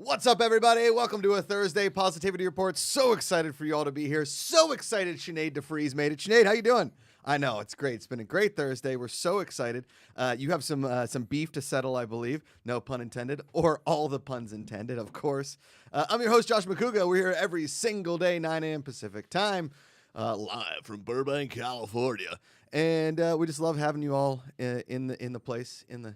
What's up, everybody? Welcome to a Thursday Positivity Report. So excited for you all to be here. So excited Sinead DeFries made it. Sinead, how you doing? I know, it's great. It's been a great Thursday. We're so excited. You have some beef to settle, I believe. No pun intended, or all the puns intended, of course. I'm your host, Josh McCouga. We're here every single day, 9 a.m. Pacific time, live from Burbank, California. And we just love having you all in the place, in the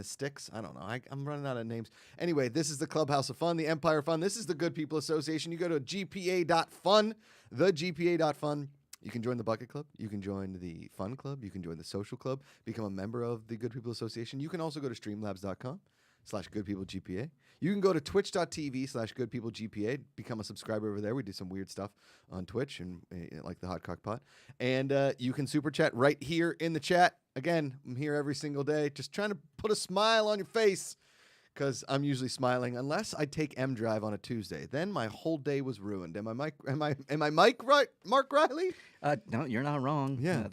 sticks. I don't know. I'm running out of names. Anyway, this is the Clubhouse of Fun, the Empire of Fun. This is the Good People Association. You go to GPA.fun, the GPA.fun. You can join the Bucket Club. You can join the Fun Club. You can join the Social Club. Become a member of the Good People Association. You can also go to streamlabs.com/GoodPeopleGPA. You can go to twitch.tv/GoodPeopleGPA. Become a subscriber over there. We do some weird stuff on Twitch and like the hot CROCKPOT. And you can super chat right here in the chat. Again, I'm here every single day, just trying to put a smile on your face, because I'm usually smiling unless I take M Drive on a Tuesday. Then my whole day was ruined. Am I Mike right? Mark Riley? No, you're not wrong. Yeah.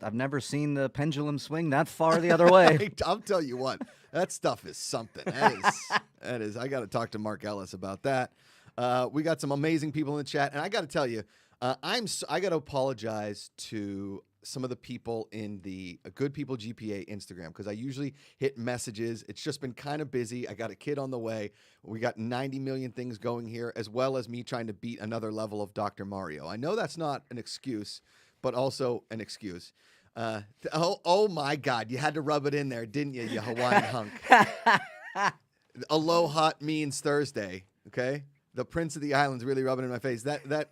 I've never seen the pendulum swing that far the other way. I'll tell you what, that stuff is something. That is. I got to talk to Mark Ellis about that. We got some amazing people in the chat, and I got to tell you, I got to apologize to some of the people in the Good People GPA Instagram, because I usually hit messages. It's just been kind of busy. I got a kid on the way. We got 90 million things going here, as well as me trying to beat another level of Dr. Mario. I know that's not an excuse, but also an excuse. Oh my God, you had to rub it in there, didn't you, you Hawaiian hunk? Aloha means Thursday, okay? The Prince of the Islands really rubbing it in my face. That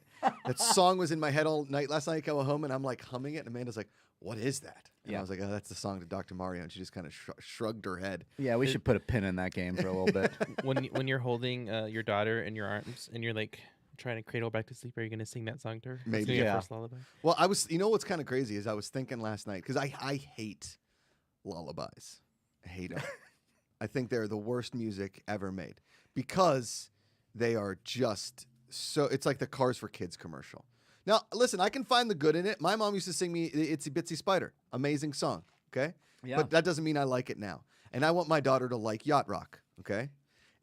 song was in my head all night last night. I came home and I'm like humming it, and Amanda's like, "What is that?" And I was like, "Oh, that's the song to Dr. Mario," and she just kind of shrugged her head. Yeah, we should put a pin in that game for a little bit. When you're holding your daughter in your arms and you're like trying to cradle back to sleep, are you going to sing that song to her? Maybe. That's gonna be your Yeah. first lullaby? Well, you know what's kind of crazy is I was thinking last night, because I hate lullabies. I hate them. I think they're the worst music ever made, because they are just so, it's like the Cars for Kids commercial. Now, listen, I can find the good in it. My mom used to sing me Itsy Bitsy Spider. Amazing song, okay? Yeah. But that doesn't mean I like it now. And I want my daughter to like yacht rock, okay?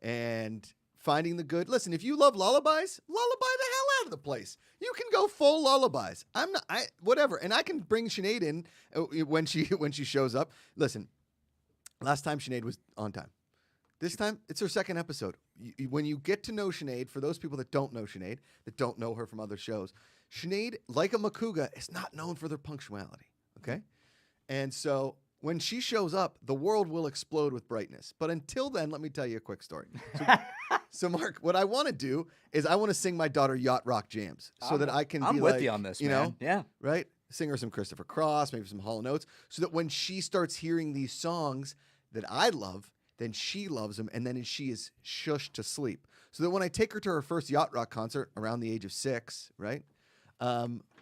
And finding the good. Listen, if you love lullabies, lullaby the hell out of the place. You can go full lullabies. Whatever. And I can bring Sinead in when she shows up. Listen, last time Sinead was on time. This time, it's her second episode. When you get to know Sinead, for those people that don't know Sinead, that don't know her from other shows, Sinead, like a Makuga, is not known for their punctuality, okay? And so when she shows up, the world will explode with brightness. But until then, let me tell you a quick story. So Mark, what I want to do is I want to sing my daughter yacht rock jams so that I can I'm be with like, you on this, you man. know, Yeah. right? Sing her some Christopher Cross, maybe some Hall & Oates, so that when she starts hearing these songs that I love, then she loves them, and then she is shushed to sleep. So that when I take her to her first yacht rock concert around the age of 6, right,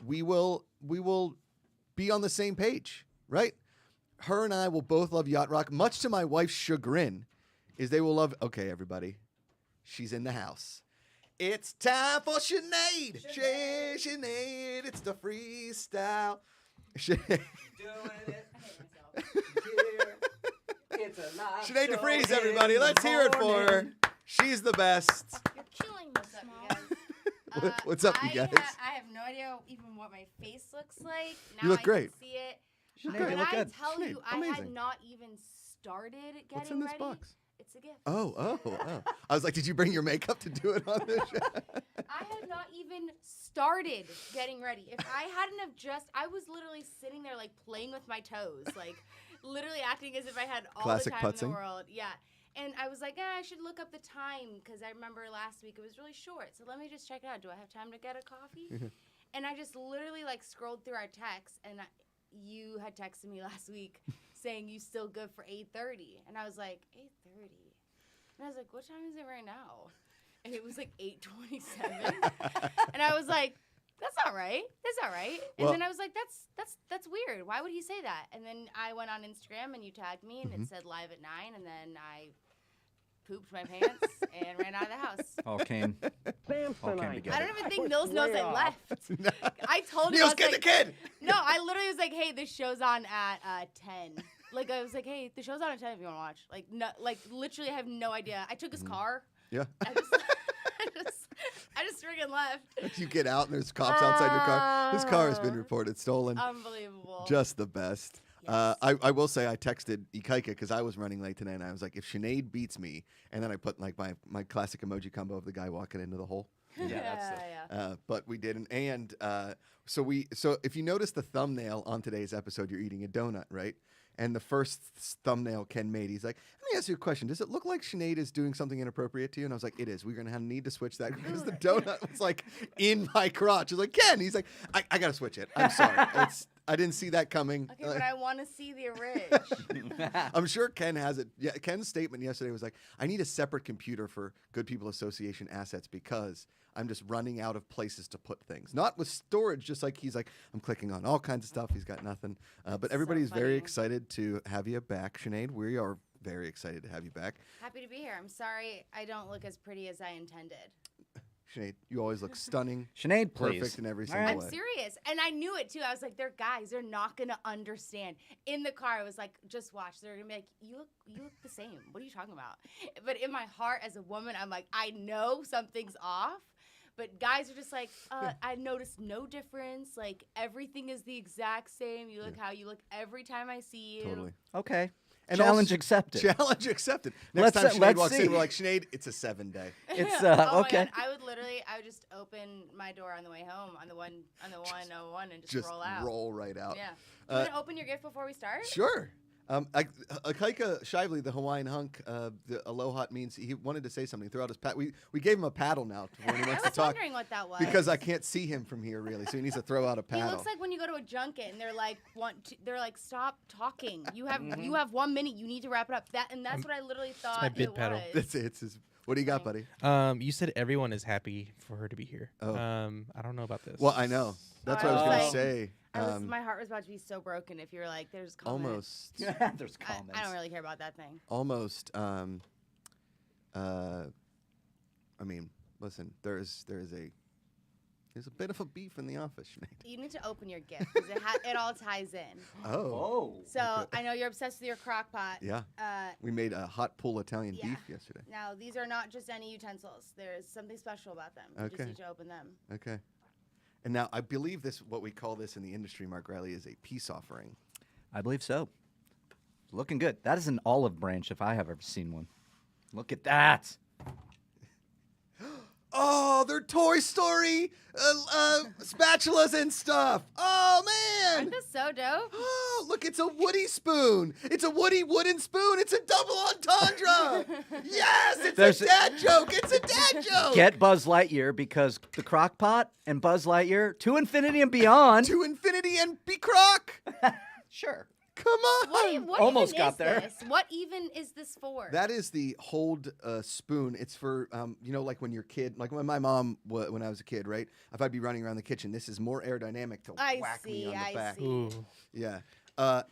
we will be on the same page, right? Her and I will both love yacht rock, much to my wife's chagrin, is they will love, okay, everybody, she's in the house. It's time for Sinead. Sinead, it's the freestyle. Doing it. Sinead DeFries, everybody. Let's hear it for her. She's the best. You're killing this, guys. What's up, you guys? I have no idea even what my face looks like. Now You look I great. Can see it. Sinead, But you look I good. tell Sinead, you, I amazing. had not even started getting What's in this ready. box? It's a gift. Oh. I was like, did you bring your makeup to do it on this show? I had not even started getting ready. If I hadn't have I was literally sitting there like playing with my toes, like literally acting as if I had all Classic the time putzing. in the world. Yeah. And I was like, I should look up the time, because I remember last week it was really short. So let me just check it out. Do I have time to get a coffee? And I just literally like scrolled through our texts, and you had texted me last week saying you still good for 8:30. And I was like, 8:30? And I was like, what time is it right now? And it was like 8:27. And I was like, that's all right. That's all right. And Well- then I was like, that's weird. Why would he say that? And then I went on Instagram and you tagged me, and it said live at 9, and then I pooped my pants and ran out of the house. All came together. I don't even think Nils knows I left. I told him, I Neil's was get the like, kid. no, I literally was like, hey, this show's on at 10. Like, I was like, hey, the show's on at 10 if you want to watch. Like, no, like literally I have no idea. I took his car. Yeah. I just freaking left. You get out and there's cops outside your car. This car has been reported stolen. Unbelievable. Just the best. Yes. I will say I texted Ikaika because I was running late today, and I was like, if Sinead beats me, and then I put like my classic emoji combo of the guy walking into the hole. Yeah. But we didn't. And so if you notice the thumbnail on today's episode, you're eating a donut, right? And the first thumbnail Ken made, he's like, let me ask you a question. Does it look like Sinead is doing something inappropriate to you? And I was like, it is. We're going to need to switch that because the donut was like in my crotch. I was like, Ken. He's like, I got to switch it. I'm sorry. I didn't see that coming. Okay, but I want to see the ridge. I'm sure Ken has it. Yeah, Ken's statement yesterday was like, I need a separate computer for Good People Association assets because I'm just running out of places to put things. Not with storage, just like he's like, I'm clicking on all kinds of stuff. He's got nothing. But everybody's very excited to have you back, Sinead. We are very excited to have you back. Happy to be here. I'm sorry I don't look as pretty as I intended. Sinead, you always look stunning. Sinead, please. Perfect in every single I'm way. serious. And I knew it too. I was like, they're guys. They're not going to understand. In the car, I was like, just watch. They're going to be like, you look the same. What are you talking about? But in my heart as a woman, I'm like, I know something's off. But guys are just like, I noticed no difference. Like, everything is the exact same. You look how you look every time I see you. Totally. Okay. And Challenge also- accepted. Challenge accepted. Next time Sinead let's walks see. in, we're like, Sinead, it's a 7-day. It's Oh okay. my God. I would just open my door on the way home on the 101 and just roll out. roll right out. Yeah. Do you want to open your gift before we start? Sure. Akaika Shively, the Hawaiian hunk, the aloha means he wanted to say something throughout his we gave him a paddle now when he I wants was to talk wondering what that was. because I can't see him from here really, so he needs to throw out a He paddle. looks like when you go to a junket and they're like, stop talking. You have 1 minute. You need to wrap it up. That's what I literally thought my bid it paddle. was. That's it. It's his, what do you got, buddy? You said everyone is happy for her to be here. Oh. I don't know about this. Well, I know. That's what I was I gonna was say. My heart was about to be so broken if you were like, there's comments. Almost. There's comments. I don't really care about that thing. Almost. I mean, listen. There's a bit of a beef in the office, Sinead. You need to open your gift because it all ties in. Oh. So I know you're obsessed with your crock pot. Yeah. We made a hot pull Italian Yeah. beef yesterday. Now, these are not just any utensils. There's something special about them. You Okay. just need to open them. Okay. And now I believe what we call this in the industry, Mark Riley, is a peace offering. I believe so. Looking good. That is an olive branch if I have ever seen one. Look at that. Oh, they're Toy Story spatulas and stuff. Oh, man. Aren't those so dope? Oh, look, it's a Woody spoon. It's a Woody wooden spoon. It's a double entendre. Yes, it's a dad joke. It's a dad joke. Get Buzz Lightyear because the CROCKPOT and Buzz Lightyear to infinity and beyond. To infinity and be crock. Sure. Come on. What Almost even got is there. This? What even is this for? That is the hold spoon. It's for, like when you're kid, like when my mom, when I was a kid, right? If I'd be running around the kitchen, this is more aerodynamic to whack me on the back. Ooh. Yeah.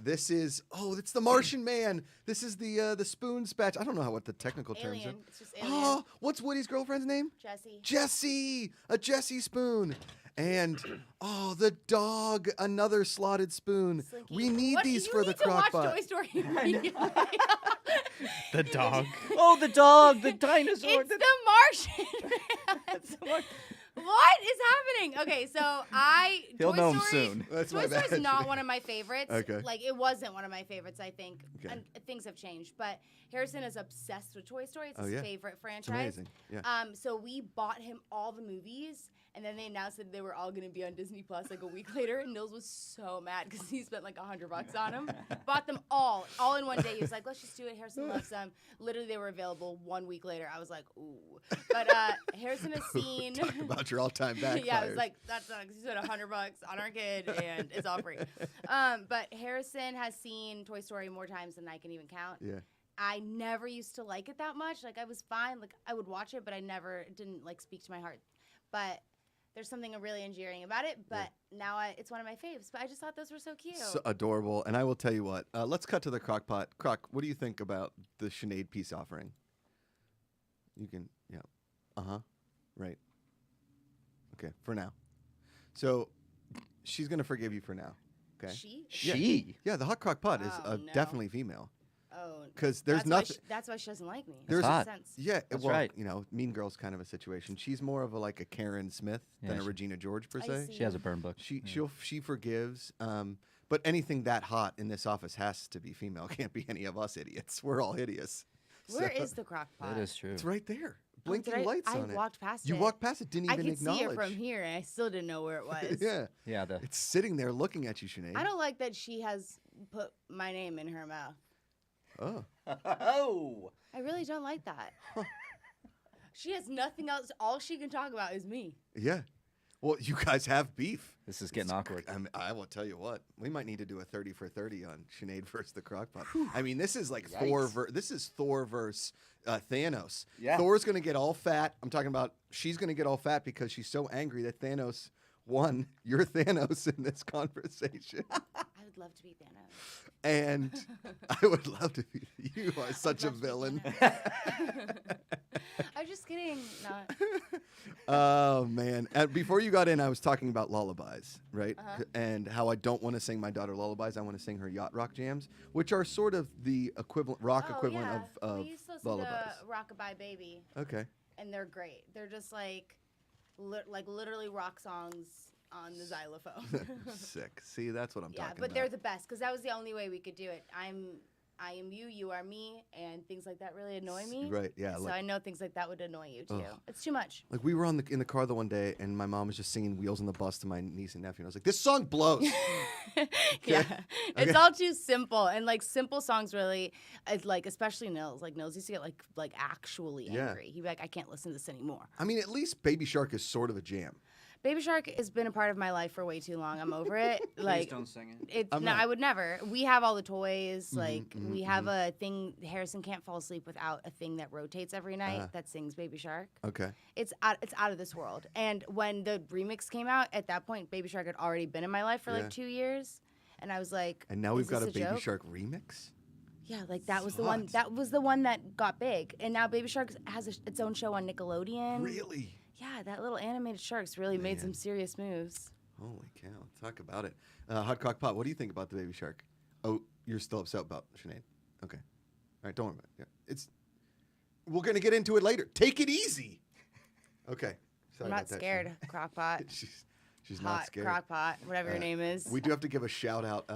This is, it's the Martian Man. This is the spoon spatch. I don't know what the technical terms Alien. are. It's just alien. Oh, what's Woody's girlfriend's name? Jessie. Jessie. A Jessie spoon. And, the dog, another slotted spoon. Slinky. We need these for the You need to watch crock-pot. Toy Story immediately. The dog. Oh, the dog, the dinosaur. It's the Martian Man. What is happening? Okay, so He'll Toy know him Story, soon. That's Toy my Story's bad. not one of my favorites. Okay. Like, it wasn't one of my favorites, I think. Okay. And things have changed. But Harrison is obsessed with Toy Story. It's Oh, his yeah. favorite It's franchise. amazing. Yeah. So we bought him all the movies, and then they announced that they were all going to be on Disney Plus like a week later, and Nils was so mad because he spent like $100 on them. Bought them all in one day. He was like, let's just do it. Harrison loves them. Literally, they were available 1 week later. I was like, ooh. But Harrison has seen... Talk about your all-time backfires. Yeah, I was like, that sucks. You spent $100 on our kid, and it's all free. But Harrison has seen Toy Story more times than I can even count. Yeah. I never used to like it that much. Like, I was fine. Like, I would watch it, but it didn't like speak to my heart. But there's something really endearing about it. But now it's one of my faves. But I just thought those were so cute. So adorable. And I will tell you what. Let's cut to the crock pot. Croc, what do you think about the Sinead peace offering? You can, yeah. Uh-huh. Right. Okay, for now. So she's going to forgive you for now. Okay. She? She. Yeah, the hot crock pot is Oh, no. definitely female. Oh, because there's that's why nothing. that's why she doesn't like me. There's- hot. Makes sense. Yeah, That's well, right. you know, Mean Girls kind of a situation. She's more of a Karen Smith than Yeah, a Regina George per I se. see. She has a burn book. She forgives. But anything that hot in this office has to be female. Can't be any of us idiots. We're all hideous. Where So- is the crock pot? That is true. It's right there. Oh, Blinking did lights I on it. walked past You it. walked past it, didn't I even could acknowledge. see it from here, and I still didn't know where it was. Yeah. Yeah, It's sitting there looking at you, Sinead. I don't like that she has put my name in her mouth. Oh. Oh. I really don't like that. She has nothing else. All she can talk about is me. Yeah. Well, you guys have beef. This is getting awkward. I will tell you what. We might need to do a 30 for 30 on Sinead versus the Crock-Pot. I mean, this is like Yikes. This is Thor versus Thanos. Yeah. Thor's going to get all fat. I'm talking about she's going to get all fat because she's so angry that Thanos won. You're Thanos in this conversation. I would love to be Thanos. And I would love to be. You are such a love to be villain. I'm just kidding. Not. Oh man! Before you got in, I was talking about lullabies, right? Uh-huh. And how I don't want to sing my daughter lullabies. I want to sing her yacht rock jams, which are sort of the equivalent equivalent yeah. of We used to listen lullabies. to Rockabye Baby, Okay. and they're great. They're just like literally rock songs on the xylophone. Sick. See, that's what I'm Yeah, talking but about. they're the best because that was the only way we could do it. I am you, you are me, and things like that really annoy me. Right. Yeah. So Like, I know things like that would annoy you too. Ugh. It's too much. like we were in the car the one day, and my mom was just singing "Wheels on the Bus" to my niece and nephew, and I was like, "This song blows." Yeah, Okay. it's all too simple, and like simple songs really, like especially Nils. Like Nils used to get like actually Yeah. angry. He'd be like, I can't listen to this anymore. I mean, at least "Baby Shark" is sort of a jam. Baby Shark has been a part of my life for way too long. I'm over it. Like don't sing it. it's I'm no, not. I would never. We have all the toys. Mhm, Like mhm, we have a thing. Harrison can't fall asleep without a thing that rotates every night Uh-huh. that sings Baby Shark. Okay. It's out of this world. And when the remix came out, at that point, Baby Shark had already been in my life for Yeah. like 2 years, and I was like, And now we've "Is got a this Baby joke?" Shark remix. Yeah, like that was the Hot. one. That was the one that got big, and now Baby Shark has its own show on Nickelodeon. Really? Yeah, that little animated sharks really made Man. some serious moves. Holy cow! Talk about it. Hot Crock Pot. What do you think about the Baby Shark? Oh, you're still upset about Sinead. Okay. All right. Don't worry about it. Yeah. We're gonna get into it later. Take it easy. Okay. Sorry I'm about not that, scared. Crockpot, Sinead. She's not hot scared. crockpot, whatever your Uh, name is. We do have to give a shout out.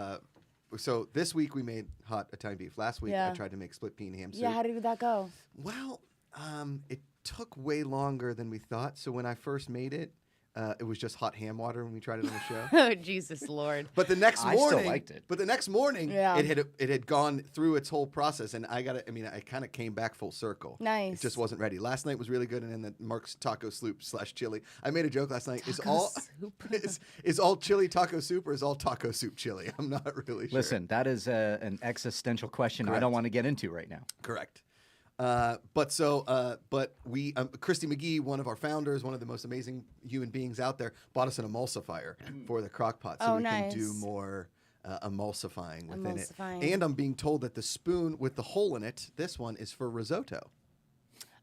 So this week we made hot Italian beef. Last week I Yeah. tried to make split pea and ham soup. Yeah, how did that go? Well, it took way longer than we thought. So when I first made it, it was just hot ham water when we tried it on the show. Oh, Jesus Lord. But the next I still morning, liked it. But the next morning, Yeah. it had gone through its whole process, and I kind of came back full circle. Nice. It just wasn't ready. Last night was really good, and then the Mark's taco soup / chili. I made a joke last night. Is all soup. is all chili taco soup, or is all taco soup chili? I'm not really sure. Listen, that is an existential question I Correct. don't want to get into right now. Correct. But we, Christy McGee, one of our founders, one of the most amazing human beings out there, bought us an emulsifier for the crock pot so Oh, we can do nice. more emulsifying within it. Emulsifying. And I'm being told that the spoon with the hole in it, this one is for risotto.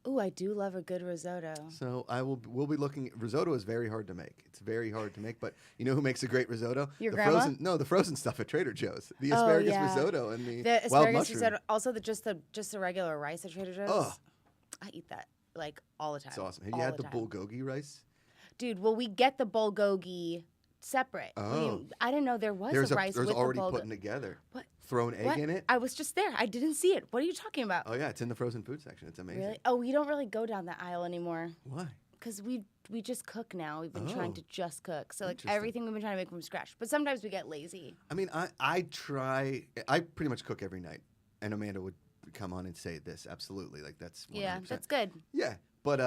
Ooh, I do love a good risotto. So we'll be looking. Risotto is very hard to make. It's very hard to make. But you know who makes a great risotto? Your the grandma? the frozen stuff at Trader Joe's. The Oh, asparagus yeah. risotto and the, The wild asparagus mushroom. risotto, also just the regular rice at Trader Joe's. Ugh. I eat that like all the time. It's awesome. Have all you had the time. bulgogi rice? Dude, well, we get the bulgogi separate. Oh. I didn't know there was There's a rice there's with already the bulgogi. putting together. What? Thrown egg What? in it. I was just there. I didn't see it. What are you talking about? Oh yeah, it's in the frozen food section. It's amazing. Really? Oh, we don't really go down that aisle anymore Why? because we just cook now. We've been trying Oh. to just cook. So like Interesting. everything we've been trying to make from scratch. But sometimes we get lazy. I mean, I try. I pretty much cook every night, and Amanda would come on and say this absolutely, like that's 100%. Yeah, that's good. Yeah, but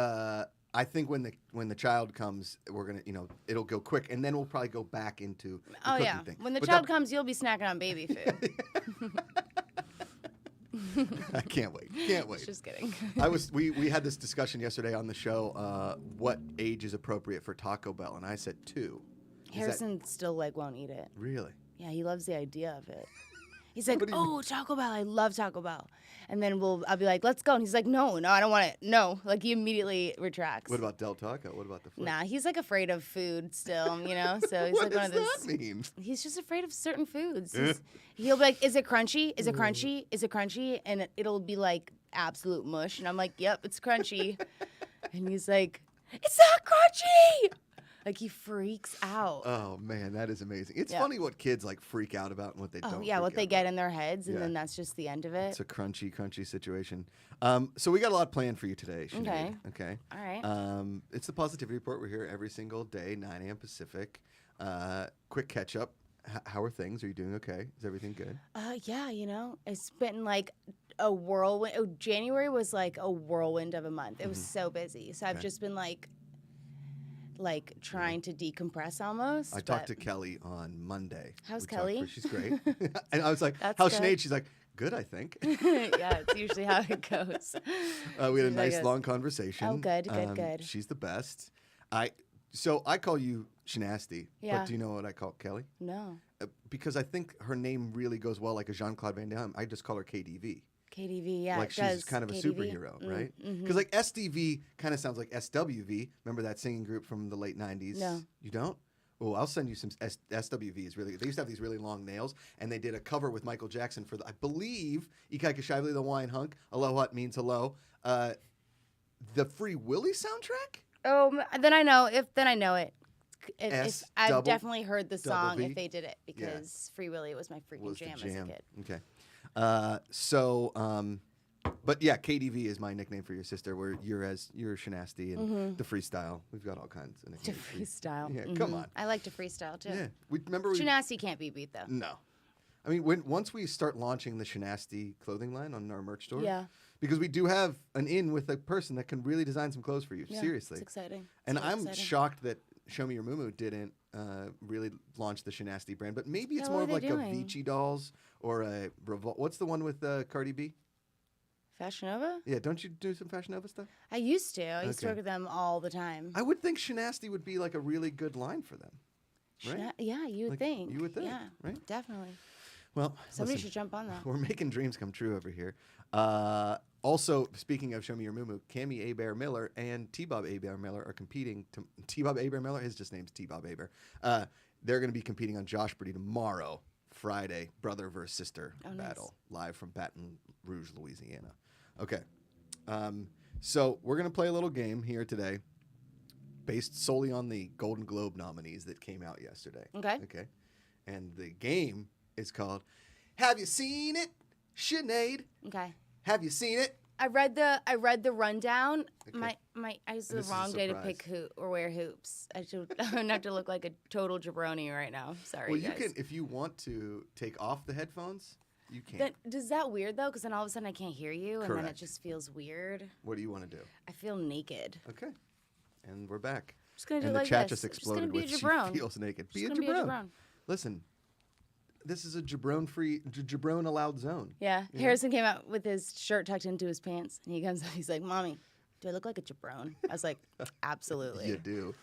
I think when the child comes, we're gonna it'll go quick, and then we'll probably go back into the Oh cooking yeah. thing. When the But child that- comes, you'll be snacking on baby food. I can't wait. Can't wait. Just kidding. We had this discussion yesterday on the show. What age is appropriate for Taco Bell? And I said 2. Is that Harrison still like won't eat it. really? Yeah, he loves the idea of it. He's like, What do you oh, Taco Bell. I love Taco Bell. And then I'll be like, let's go. And he's like, no, I don't want it. No. Like, he immediately retracts. What about Del Taco? What about the flip? Nah, he's like afraid of food still, you know? So he's What like one does of those. that mean? He's just afraid of certain foods. He'll be like, is it crunchy? Is it crunchy? Is it crunchy? And it'll be like absolute mush. And I'm like, yep, it's crunchy. And he's like, it's not crunchy. Like, he freaks out. Oh man, that is amazing. It's Yeah. funny what kids like freak out about and what they don't. Oh, yeah, freak what they out get about. in their heads, and Yeah. then that's just the end of it. It's a crunchy situation. So we got a lot planned for you today, Sinead. Okay. All right. It's the Positivity Report. We're here every single day, 9 a.m. Pacific. Quick catch up. How are things? Are you doing okay? Is everything good? Yeah, you know, it's been like a whirlwind. Oh, January was like a whirlwind of a month. It was so busy. So I've Okay. just been like trying to decompress almost. I talked but- to Kelly on Monday. How's We talked Kelly? she's great. And I was like, That's how's good. Sinead? She's like, good, I think. Yeah, it's usually how it goes. We had a Usually nice goes. long conversation. Oh, good. She's the best. So I call you Shinasty, Yeah. but do you know what I call Kelly? No. Because I think her name really goes well like a Jean-Claude Van Damme. I just call her KDV. KDV, yeah, like it she's does. kind of a KDV. superhero, right? Because like SDV kind of sounds like SWV. Remember that singing group from the late 90s? No. You don't? Oh, I'll send you some SWV is really good. They used to have these really long nails, and they did a cover with Michael Jackson for, I believe, CROCKPOT, the Wine Hunk, Aloha it means hello. The Free Willy soundtrack? Oh, then I know. Then I know it. S I've double- definitely heard the double song V? if they did it because Free Willy was my freaking Was the jam as a kid. Okay. But yeah, KDV is my nickname for your sister. Where you're Shinasty and the freestyle. We've got all kinds of To nicknames. for you. freestyle. Yeah, come on. I like to freestyle too. Yeah, remember we. Shinasty can't be beat though. No, I mean once we start launching the Shinasty clothing line on our merch store. Yeah. Because we do have an in with a person that can really design some clothes for you. Yeah, Seriously. It's exciting. And It's really I'm exciting. shocked that Show Me Your Moo didn't really launch the Shinasty brand, but maybe it's Yeah, more what of are they like doing? a Vici Dolls or a what's the one with Cardi B? Fashion Nova? Yeah, don't you do some Fashion Nova stuff? I used to. I used to Okay. work with them all the time. I would think Shinasty would be like a really good line for them. Right? Yeah, you would Like, think. you would think, Yeah, right? definitely. Well, Somebody listen, should jump on that. we're making dreams come true over here. Also, speaking of Show Me Your Moo, Cammie Abear Miller and T-Bob Abear Miller are competing. T-Bob Abear Miller, his just name's T-Bob Aber. They're going to be competing on Josh Brady tomorrow, Friday, brother versus sister Oh, nice. battle, live from Baton Rouge, Louisiana. Okay. So we're going to play a little game here today based solely on the Golden Globe nominees that came out yesterday. Okay. Okay. And the game is called Have You Seen It, Sinead? Okay. Have you seen it? I read the rundown. Okay. I used And the this is a wrong day to surprise. pick or wear hoops. I should not to look like a total jabroni right now. Sorry, Well, you guys. can, if you want to take off the headphones, you can. Does that weird though? Because then all of a sudden I can't hear you, and then it Correct. just feels weird. What do you want to do? I feel naked. Okay. And we're back. Just gonna do And like the chat this. just I'm just gonna exploded be a with she jabron. feels naked. Just Be a gonna jabron. be a jabron. Listen, this is a jabron-free, jabron allowed zone. Yeah. Harrison came out with his shirt tucked into his pants, and he comes up. He's like, "Mommy, do I look like a jabron?" I was like, "Absolutely." You do.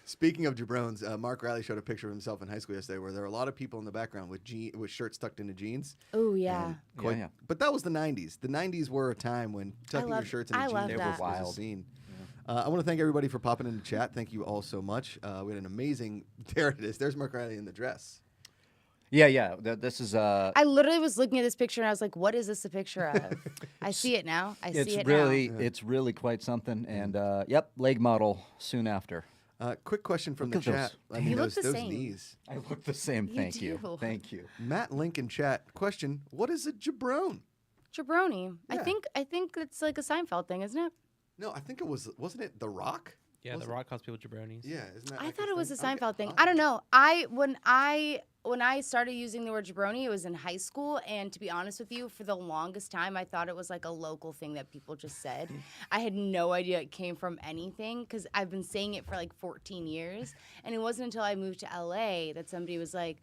Speaking of jabrons, Mark Riley showed a picture of himself in high school yesterday where there were a lot of people in the background with shirts tucked into jeans. Oh yeah. And quite, Yeah. But that was the 90s. The 90s were a time when tucking your love- shirts into I jeans love They were that. was a wild. scene. I want to thank everybody for popping in the chat. Thank you all so much. We had an amazing. There it is. There's Mark Riley in the dress. Yeah. This is I literally was looking at this picture and I was like, "What is this a picture of?" I see it now. it's see it really now. it's really quite something. And yep, leg model soon after. Quick question from Look the at chat. those. I mean, You look those the same. knees. I look the same. You Thank you. do. Thank you. Matt Lincoln chat. Question: what is a jabron? Jabroni. Yeah. I think it's like a Seinfeld thing, isn't it? No, I think it wasn't it The Rock? Yeah, Was The it? Rock calls people jabronis. Yeah, isn't that? I like thought a it was a thing? Seinfeld thing. Okay. I don't know. When I started using the word jabroni, it was in high school, and to be honest with you, for the longest time, I thought it was like a local thing that people just said. I had no idea it came from anything because I've been saying it for like 14 years, and it wasn't until I moved to LA that somebody was like,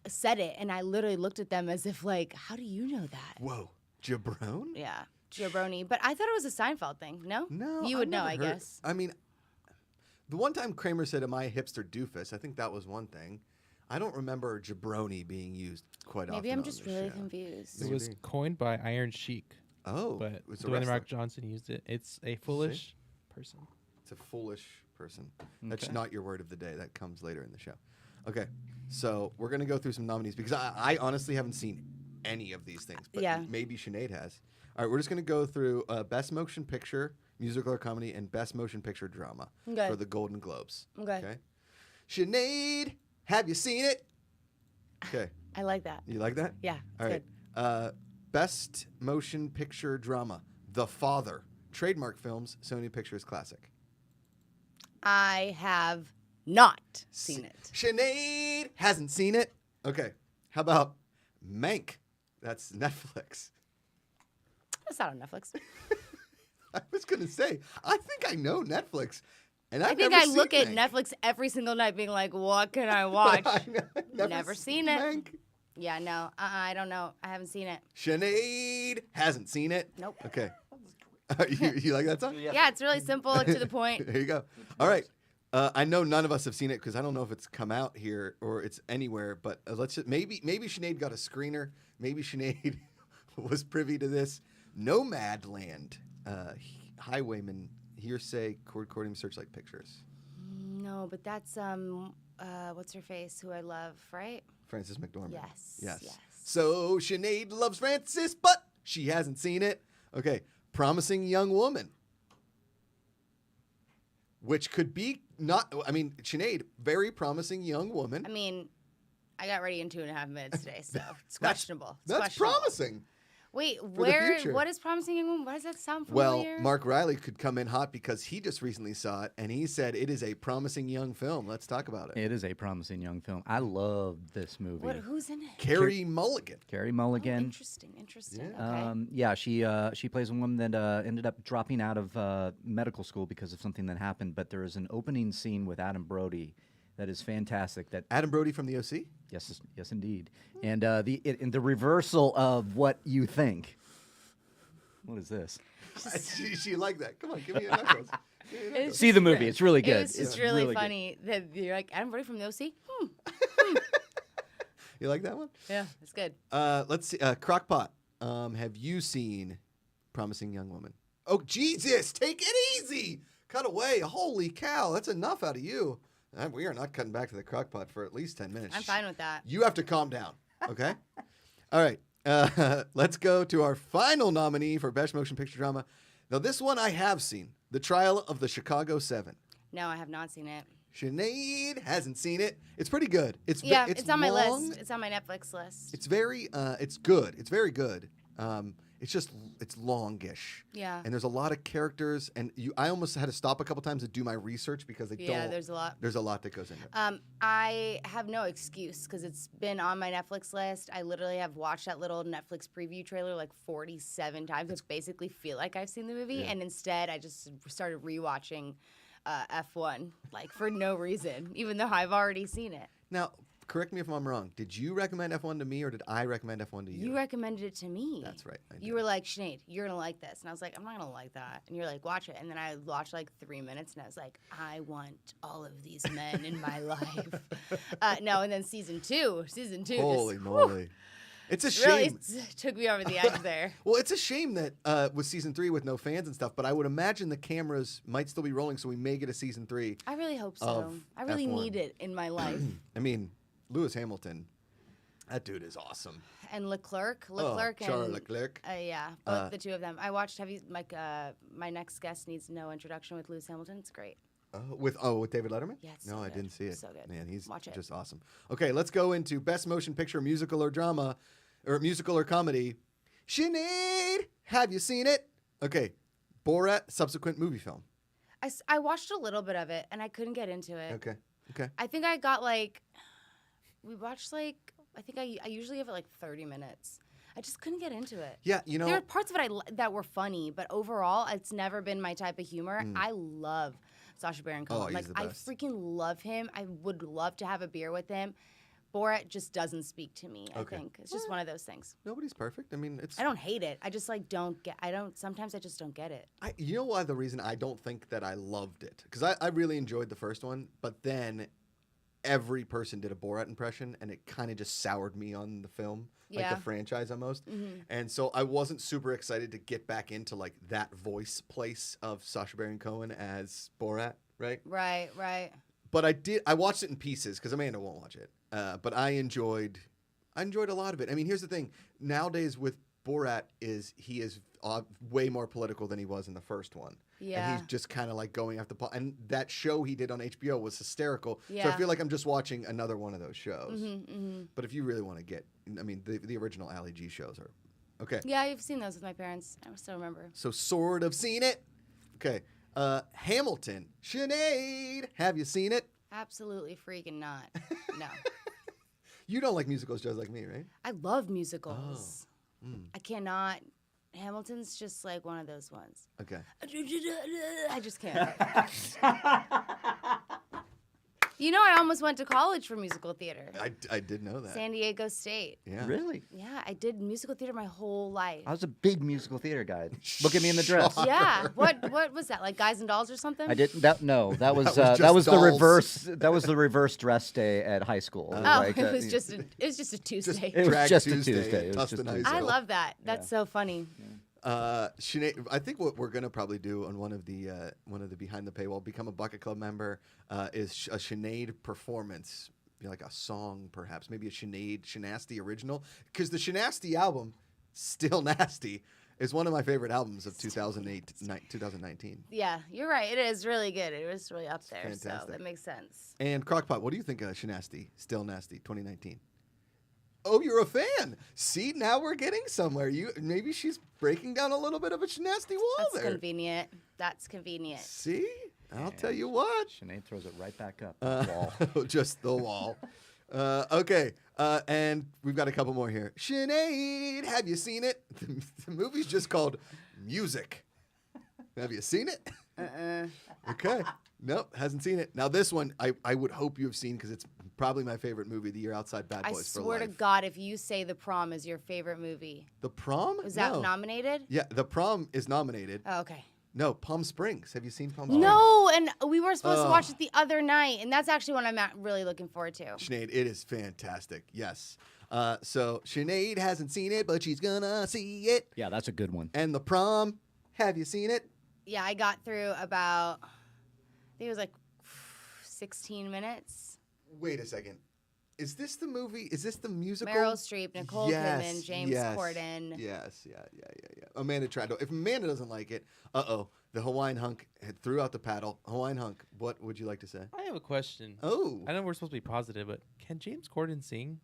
said it, and I literally looked at them as if like, how do you know that? Whoa, jabron? Yeah, jabroni. But I thought it was a Seinfeld thing. No, No, you I've would know, never I heard- guess. I mean, the one time Kramer said, "Am I a hipster doofus?" I think that was one thing. I don't remember jabroni being used quite often. Maybe I'm on just this really show. confused. It was Maybe. coined by Iron Sheik, Oh, but it's a Dwayne The wrestler. Rock Johnson used it. It's a foolish person. It's a foolish person. That's Okay. not your word of the day. That comes later in the show. Okay, so we're gonna go through some nominees because I honestly haven't seen any of these things, but Yeah. maybe Sinead has. All right, we're just gonna go through Best Motion Picture, Musical or Comedy, and Best Motion Picture Drama Okay. for the Golden Globes. Okay. Sinead, have you seen it? Okay, I like that. you like that? Yeah. All right. Best Motion Picture Drama, The Father, Trademark Films, Sony Pictures Classic. I have not seen it. Sinead hasn't seen it. Okay. How about Mank? That's Netflix. It's not on Netflix. I was gonna say, I think I know Netflix, and I've I think never I look seen at Mank. Netflix every single night, being like, "What can I watch?" Never seen it. Mank. Yeah, no, I don't know. I haven't seen it. Sinead hasn't seen it. Nope. Okay. You like that song? Yeah, it's really simple, to the point. There you go. All right. I know none of us have seen it because I don't know if it's come out here or it's anywhere. But let's just, maybe Sinead got a screener. Maybe Sinead was privy to this. Nomadland, Highwayman, Hearsay, Courting Searchlight Pictures. No, but that's what's her face? Who I love, right? Frances McDormand. Yes. Yes. Yes. So Sinead loves Frances, but she hasn't seen it. Okay. Promising Young Woman. Which could be not, I mean, Sinead, very promising young woman. I mean, I got ready in 2.5 minutes today, so it's questionable. It's That's questionable. promising. Wait, the where? future. What is promising young woman? Why does that sound Well, familiar? Mark Riley could come in hot because he just recently saw it and he said it is a promising young film. Let's talk about it. It is a promising young film. I love this movie. Who's in it? Carrie Mulligan. Carrie Oh, Mulligan. interesting. Yeah. Okay. Yeah, she plays a woman that ended up dropping out of medical school because of something that happened. But there is an opening scene with Adam Brody that is fantastic. That Adam Brody from the OC. yes, indeed. And the reversal of what you think. What is this? she liked that. Come on, give me a knuckles. It's See the just movie. great. It's really good. It was just It's really good. funny that you're like, Adam Brody from the OC? You like that one? Yeah, it's good. Let's see. Crock-Pot. Have you seen Promising Young Woman? Oh, Jesus. Take it easy. Cut away. Holy cow. That's enough out of you. We are not cutting back to the Crock-Pot for at least 10 minutes. I'm fine with that. You have to calm down, okay? All right. Let's go to our final nominee for Best Motion Picture Drama. Now, this one I have seen. The Trial of the Chicago 7. No, I have not seen it. Sinead hasn't seen it. It's pretty good. It's on my long. list. It's on my Netflix list. It's very, it's good. It's very good. It's longish. Yeah. And there's a lot of characters, and I almost had to stop a couple times to do my research because they Yeah, don't. there's a lot. There's a lot that goes into it. I have no excuse because it's been on my Netflix list. I literally have watched that little Netflix preview trailer like 47 times. I basically feel like I've seen the movie, Yeah. and instead I just started rewatching F1 like for no reason, even though I've already seen it. Now, correct me if I'm wrong. Did you recommend F1 to me, or did I recommend F1 to you? You recommended it to me. That's right. I You did. were like, Sinead, you're gonna like this, and I was like, I'm not gonna like that. And you're like, watch it, and then I watched like 3 minutes, and I was like, I want all of these men in my life. No, and then season two. Holy moly! It's a shame. Really took me over the edge there. Well, it's a shame that with season 3 with no fans and stuff, but I would imagine the cameras might still be rolling, so we may get a season 3. I really hope so. Of I really F1. need it in my life. I mean, Lewis Hamilton, that dude is awesome. And Leclerc, Charles and Leclerc. yeah, both the two of them. I watched. Have you like my next guest needs no introduction with Lewis Hamilton. It's great. With David Letterman? Yeah, it's no, so I good. didn't see it. So good. Man, he's Watch it. just awesome. Okay, let's go into Best Motion Picture, Musical or Drama, or Musical or Comedy. Sinead, have you seen it? Okay, Borat, subsequent movie film. I watched a little bit of it and I couldn't get into it. Okay. I think I got like, we watched like, I think I usually give it like 30 minutes. I just couldn't get into it. Yeah, you know. There were parts of it that were funny, but overall, it's never been my type of humor. I love Sacha Baron Cohen. Oh, he's like, the best. I freaking love him. I would love to have a beer with him. Borat just doesn't speak to me, Okay. I think. It's just one of those things. Nobody's perfect. I mean, it's. I don't hate it. I just like sometimes I just don't get it. You know why the reason I don't think that I loved it? Because I really enjoyed the first one, but then every person did a Borat impression, and it kind of just soured me on the film, like Yeah. the franchise almost. And so I wasn't super excited to get back into like that voice place of Sacha Baron Cohen as Borat, right? Right. But I watched it in pieces because Amanda won't watch it. But I enjoyed a lot of it. I mean, here's the thing. Nowadays with Borat he is way more political than he was in the first one. Yeah. And he's just kind of like going after and that show he did on HBO was hysterical. So I Yeah. feel like I'm just watching another one of those shows. But if you really want to get, I mean, the original Ali G shows are okay. Yeah, I've seen those with my parents. I still remember. So sort of seen it. Okay. Hamilton. Sinead, have you seen it? Absolutely freaking not. No. You don't like musicals just like me, right? I love musicals. Oh. I cannot. Hamilton's just like one of those ones. Okay. I just can't. You know, I almost went to college for musical theater. I did know that. San Diego State. Yeah. Really? Yeah, I did musical theater my whole life. I was a big musical theater guy. Look at me in the dress. Shocker. Yeah. What was that? Like Guys and Dolls or something? I didn't. That was was that just was the dolls. reverse. That was the reverse dress day at high school. Oh, Like, it was just a Tuesday. It was Drag just a Tuesday Tuesday. at It was just Tustin a High Tuesday. I School. love that. That's so funny. Sinead, I think what we're gonna probably do on one of the behind the paywall, become a Bucket Club member, is a Sinead performance, like a song perhaps, maybe a Shinasty original, because the Shinasty album, Still Nasty, is one of my favorite albums of 2019. Yeah, you're right. It is really good. It was really up there, so fantastic. that makes sense. And Crockpot, what do you think of Shinasty, Still Nasty, 2019? Oh, you're a fan. See, now we're getting somewhere. Maybe she's breaking down a little bit of a Shinasty wall That's there. convenient. That's convenient. See? I'll tell you what. Sinead throws it right back up the wall. Just the wall. Okay. And we've got a couple more here. Sinead, have you seen it? The movie's just called Music. Have you seen it? Okay. Nope, hasn't seen it. Now this one, I would hope you have seen because it's probably my favorite movie of the year outside Bad I Boys for swear Life. to God, if you say The Prom is your favorite movie, The Prom? was that No. nominated? Yeah, The Prom is nominated. Oh, okay. No, Palm Springs. Have you seen Palm Springs? No, and we were supposed to watch it the other night, and that's actually what I'm really looking forward to. Sinead, it is fantastic. Yes. So Sinead hasn't seen it, but she's gonna see it. Yeah, that's a good one. And The Prom, have you seen it? Yeah, I got through about, I think it was like 16 minutes. Wait a second. Is this the movie? Is this the musical? Meryl Streep, Nicole Yes, Kidman, James yes, Corden. Yes, yeah. Amanda tried to. If Amanda doesn't like it, the Hawaiian hunk threw out the paddle. Hawaiian hunk, what would you like to say? I have a question. Oh. I know we're supposed to be positive, but can James Corden sing?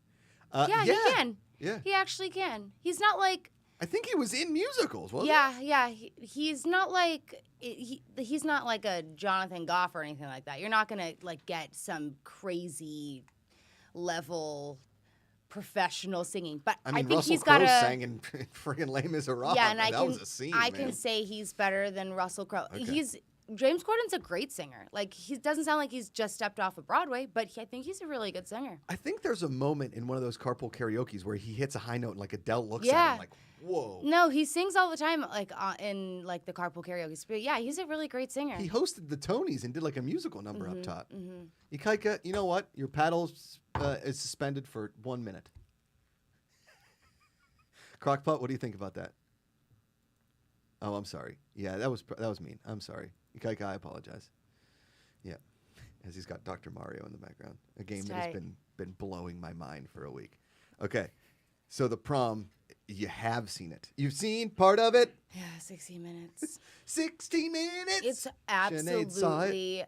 Yeah, he can. Yeah. He actually can. He's not like, I think he was in musicals, wasn't yeah. He's not like, he's not like a Jonathan Goff or anything like that. You're not gonna like get some crazy level professional singing, but I mean, think Russell he's got Crowe a sang in friggin' Les Miserables. yeah, and that was a scene, I man. can say he's better than Russell Crowe. Okay. James Corden's a great singer. Like he doesn't sound like he's just stepped off of Broadway, but I think he's a really good singer. I think there's a moment in one of those carpool karaoke's where he hits a high note and like Adele looks at Yeah. him like, whoa. No, he sings all the time, like in like the carpool karaoke. But yeah, he's a really great singer. He hosted the Tonys and did like a musical number Mm-hmm, up top. Ikaika, you know what? Your paddle is suspended for 1 minute. Crockpot, what do you think about that? Oh, I'm sorry. Yeah, that was mean. I'm sorry. Ikaika, I apologize. Yeah, as he's got Dr. Mario in the background, a game that has tight. been blowing my mind for a week. Okay, so The Prom, you have seen it. You've seen part of it. Yeah, 16 minutes. 60 minutes. It's Sinead saw it. absolutely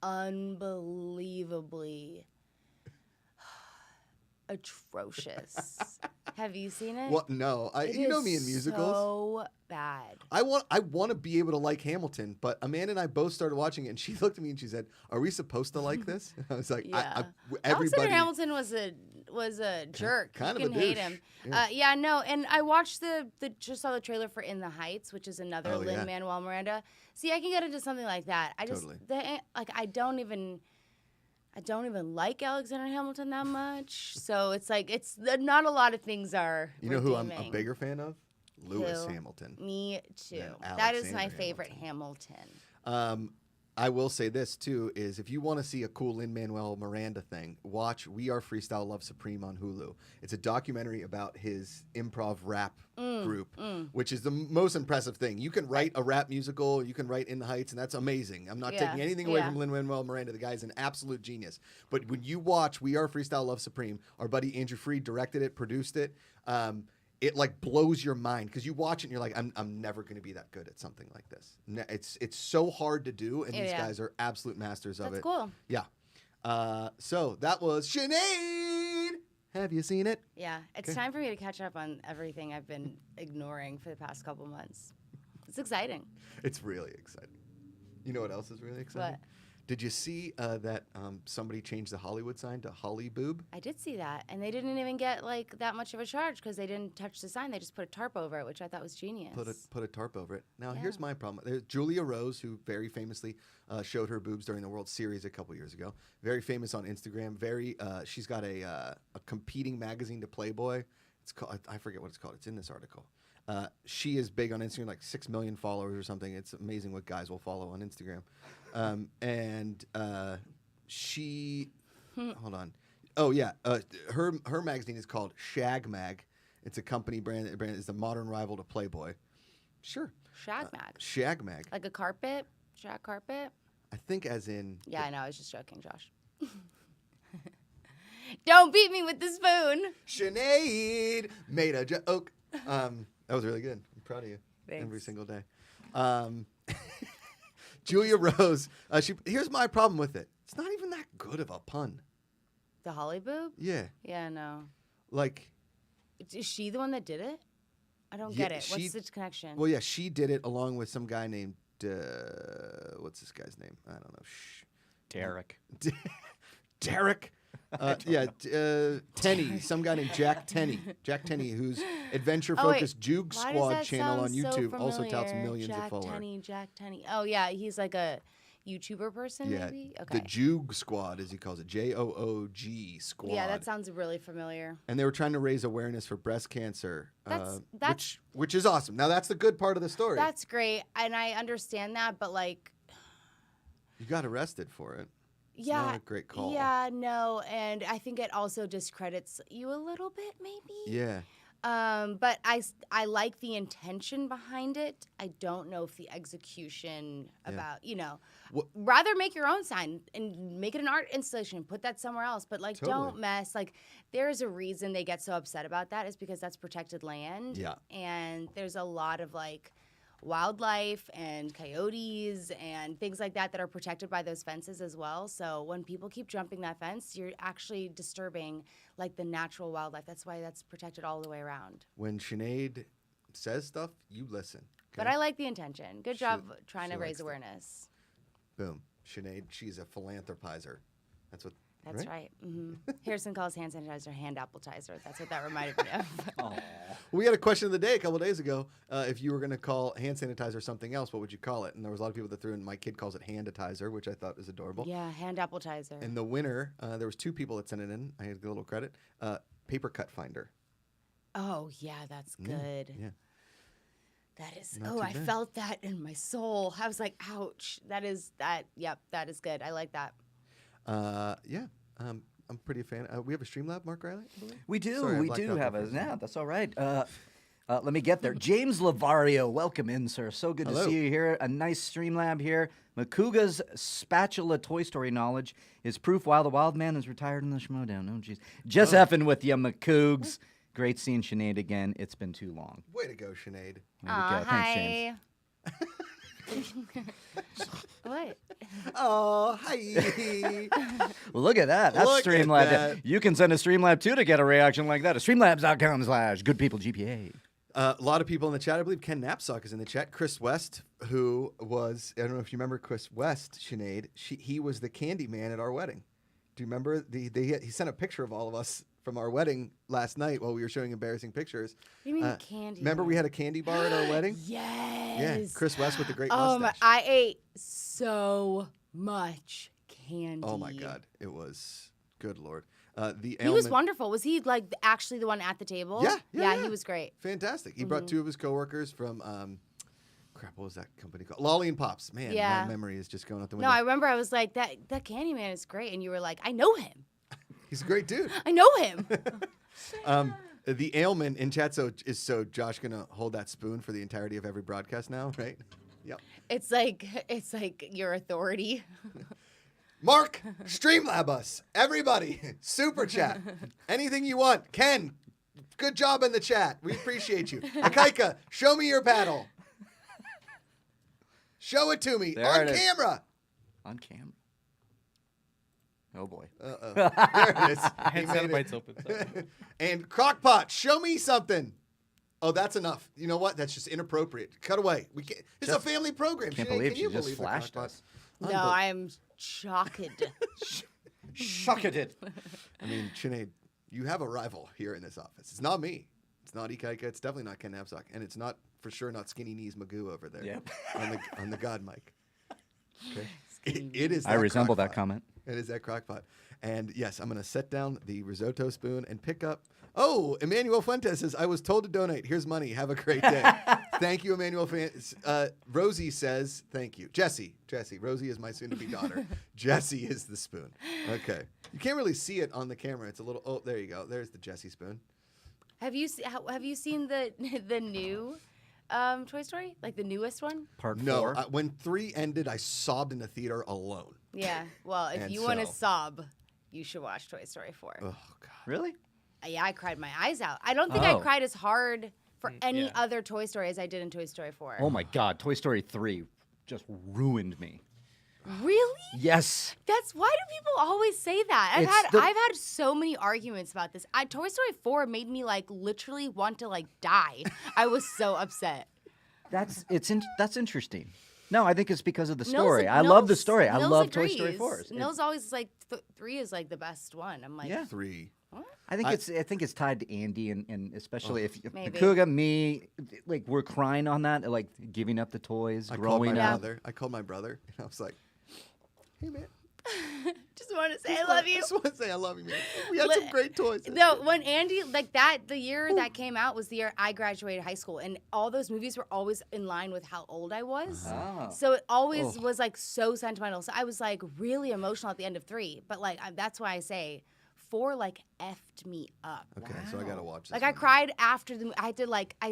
unbelievably atrocious. Have you seen it? What? No, you know me in musicals. So bad. I want to be able to like Hamilton, but Amanda and I both started watching it, and she looked at me and she said, "Are we supposed to like this?" I was like, Yeah. "Everybody." Alexander Hamilton was a jerk. kind You of a can hate douche. him. Yeah. No, and I watched just saw the trailer for In the Heights, which is another Oh, yeah. Lin-Manuel Miranda. See, I can get into something like that. I just Totally. I don't even like Alexander Hamilton that much. So it's like not a lot of things are. You know who I'm a redeeming. bigger fan of? Lewis Who? Hamilton. Me too. Yeah, that is my Alexander favorite Hamilton. I will say this too: is if you want to see a cool Lin-Manuel Miranda thing, watch "We Are Freestyle Love Supreme" on Hulu. It's a documentary about his improv rap group, which is the most impressive thing. You can write a rap musical, you can write In the Heights, and that's amazing. I'm not taking anything away from Lin-Manuel Miranda. The guy's an absolute genius. But when you watch "We Are Freestyle Love Supreme," our buddy Andrew Freed directed it, produced it. It like blows your mind because you watch it and you're like, I'm never going to be that good at something like this. It's so hard to do, and these guys are absolute masters of it. That's cool. Yeah. So that was Sinead. Have you seen it? Yeah, it's time for me to catch up on everything I've been ignoring for the past couple months. It's exciting. It's really exciting. You know what else is really exciting? What? Did you see that somebody changed the Hollywood sign to Holly Boob? I did see that, and they didn't even get like that much of a charge because they didn't touch the sign. They just put a tarp over it, which I thought was genius. Put a tarp over it. Now, here's my problem. There's Julia Rose, who very famously showed her boobs during the World Series a couple years ago. Very famous on Instagram. She's got a competing magazine to Playboy. It's called, I forget what it's called. It's in this article. She is big on Instagram, like 6 million followers or something. It's amazing what guys will follow on Instagram. She, hold on. Oh yeah, her magazine is called Shag Mag. It's a company brand. The brand is the modern rival to Playboy. Sure. Shag mag. Shag Mag. Like a carpet? Shag carpet? I think as in. Yeah, I know. I was just joking, Josh. Don't beat me with the spoon. Sinead made a joke. That was really good. I'm proud of you. Thanks. Every single day. Julia Rose. Here's my problem with it. It's not even that good of a pun. The Holly boob? Yeah. Yeah, no. Like. Is she the one that did it? I don't get it. What's the connection? Well, yeah, she did it along with some guy named. What's this guy's name? I don't know. Derek. Derek. Tenney, some guy named Jack Tenney. Jack Tenney, whose adventure-focused Juke Squad channel on YouTube also touts millions of followers. Jack Tenney. Oh, yeah, he's like a YouTuber person, maybe? Okay. The Joog Squad, as he calls it. Joog Squad. Yeah, that sounds really familiar. And they were trying to raise awareness for breast cancer, which is awesome. Now, that's the good part of the story. That's great, and I understand that, but, like... You got arrested for it. It's yeah, not a great call. Yeah, no, and I think it also discredits you a little bit, maybe. Yeah. But I like the intention behind it. I don't know if the execution about, rather make your own sign and make it an art installation, put that somewhere else. But, like, don't mess. Like, there's a reason they get so upset about that is because that's protected land. Yeah. And there's a lot of, like, wildlife and coyotes and things like that are protected by those fences as well. So when people keep jumping that fence, you're actually disturbing like the natural wildlife. That's why that's protected all the way around. When Sinead says stuff, you listen. Okay? But I like the intention. Good job trying to raise awareness. Boom. Sinead, she's a philanthropizer. That's right. Mm-hmm. Harrison calls hand sanitizer hand appetizer. That's what that reminded me of. We had a question of the day a couple days ago. If you were going to call hand sanitizer something else, what would you call it? And there was a lot of people that threw in, my kid calls it handitizer, which I thought was adorable. Yeah, hand appetizer. And the winner, there was 2 people that sent it in. I had a little credit. Paper cut finder. Oh, yeah, that's good. Yeah. That is, Not too I bad. felt that in my soul. I was like, ouch. That is good. I like that. I'm pretty a fan. We have a Streamlab, Mark Riley, I believe? We do. Sorry, I We blacked do out have there a. for a second. Yeah, that's all right. Let me get there. James Lavario, welcome in, sir. So good Hello. to see you here. A nice Streamlab here. Makuga's spatula Toy Story knowledge is proof while the wild man is retired in the Schmodown. Oh, jeez. Just effing with you, Makoogs. Great seeing Sinead again. It's been too long. Way to go, Sinead. Way to go. Thanks, James. What? Oh, hi. Well, look at that. That's Look at Streamlab. that. You can send a Streamlab too to get a reaction like that. Streamlabs.com/goodpeoplegpa. A lot of people in the chat. I believe Ken Knapsack is in the chat. Chris West, who was, I don't know if you remember Chris West, Sinead. He was the candy man at our wedding. Do you remember? He sent a picture of all of us from our wedding last night while we were showing embarrassing pictures. What do you mean candy? Remember we had a candy bar at our wedding? Yes. Yeah, Chris West with the great Oh my! mustache. I ate so much candy. Oh my God, it was good Lord. He was wonderful. Was he like actually the one at the table? Yeah. He was great. Fantastic. He brought 2 of his coworkers from Crap, what was that company called? Lolly and Pops. Man, Yeah. my memory is just going out the No, window. I remember I was like, that Candyman is great. And you were like, I know him. He's a great dude. I know him. The ailment in chat is so Josh gonna hold that spoon for the entirety of every broadcast now, right? Yep. It's like your authority. Mark, Streamlab us. Everybody, super chat. Anything you want. Ken, good job in the chat. We appreciate you. Akaika, show me your paddle. Show it to me There on it is. camera. On camera. Oh boy. There it is. I He had made sound it. bites open. So. And Crockpot, show me something. Oh, that's enough. You know what? That's just inappropriate. Cut away. We can't. It's a family program. Can't Sinead, believe can she you just believe the flashed Crockpot? us. No, I am shocked. Shucketed it. I mean, Sinead, you have a rival here in this office. It's not me. It's not Ikaika. It's definitely not Ken Napzok. And it's not, for sure, not Skinny Knees Magoo over there. Yep. On the God mic. Okay. It is. I that resemble crock that pot. comment. It is that crockpot. And yes, I'm going to set down the risotto spoon and pick up. Oh, Emmanuel Fuentes says, I was told to donate. Here's money. Have a great day. Thank you, Emmanuel. Rosie says, thank you. Jesse. Rosie is my soon-to-be daughter. Jesse is the spoon. Okay. You can't really see it on the camera. It's a little, oh, there you go. There's the Jesse spoon. Have you seen the new Toy Story? Like the newest one? Part No, 4. when 3 ended, I sobbed in the theater alone. Yeah. Well, if And you want to so- sob, you should watch Toy Story 4. Oh, God. Really? Yeah, I cried my eyes out. I don't think I Oh. cried as hard for any yeah. other Toy Story as I did in Toy Story 4. Oh my God. Toy Story 3 just ruined me. Really? Yes. That's why do people always say that? I've had so many arguments about this. Toy Story 4 made me like literally want to like die. I was so upset. That's interesting. No, I think it's because of the Nils story. ag- I love the Nils- story. I Nils love Toy Story agrees. 4. Nils always like 3 is like the best one. I'm like, Yeah. 3. I think it's tied to Andy and especially if Maybe. Kuga, me, like we're crying on that, like giving up the toys, I called my growing up. brother. I called my brother, and I was like, hey, man. just want to say I love I you. just want to say I love you, man. We had Li- some great toys. No, when Andy like that, the year that came out was the year I graduated high school, and all those movies were always in line with how old I was. Oh. So it always was like so sentimental. So I was like really emotional at the end of 3, but like that's why I say 4 like effed me up. Okay, so I got to watch this. Like I one. cried after I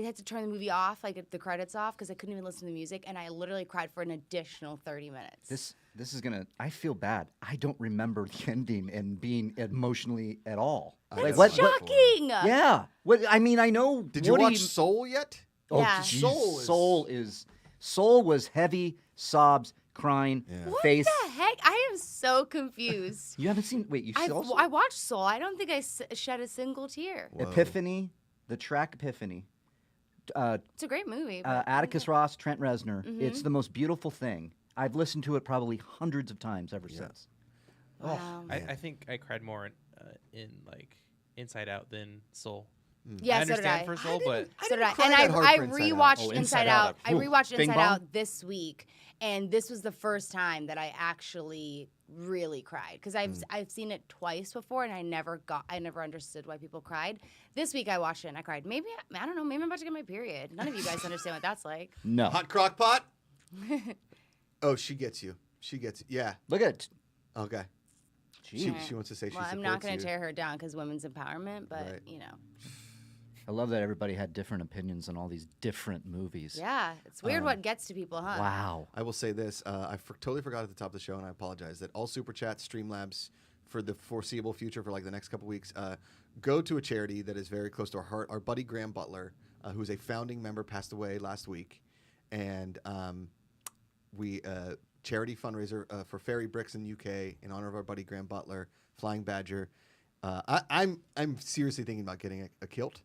had to turn the movie off, like the credits off, because I couldn't even listen to the music, and I literally cried for an additional 30 minutes. This is gonna. I feel bad. I don't remember the ending and being emotionally at all. That's What- shocking. Yeah. What I mean, I know. Did you Woody- watch Soul yet? Oh, Yeah. geez, Soul is- Soul was heavy, sobs, crying, Yeah. What face. the heck? I am so confused. You haven't seen? Wait, you saw I watched Soul. I don't think I shed a single tear. Whoa. Epiphany, the track Epiphany. It's a great movie. but- Atticus Ross, Trent Reznor. Mm-hmm. It's the most beautiful thing. I've listened to it probably hundreds of times ever since. Wow. I think I cried more in like Inside Out than Soul. Yeah, I so did understand I. for Soul, but So did I. cry And that hard I for Inside Out. rewatched Oh, Inside Inside Out. Out. I Ooh, rewatched Bing Inside Bong? Out this week, and this was the first time that I actually really cried because I've seen it twice before, and I never understood why people cried. This week I watched it and I cried. Maybe I don't know. Maybe I'm about to get my period. None of you guys understand what that's like. No. Hot crock pot? Oh, she gets you. She gets you. Yeah. Look at it. Okay. Gee. She wants to say she Well, supports I'm not going you. to tear her down because women's empowerment, but Right. you know, I love that everybody had different opinions on all these different movies. yeah, it's weird what gets to people, huh? Wow. I will say this. I totally forgot at the top of the show, and I apologize, that all Super Chats, Streamlabs, for the foreseeable future, for like the next couple weeks, go to a charity that is very close to our heart. Our buddy Graham Butler, who's a founding member, passed away last week. And we charity fundraiser for Fairy Bricks in the UK in honor of our buddy Graham Butler, Flying Badger. I'm seriously thinking about getting a kilt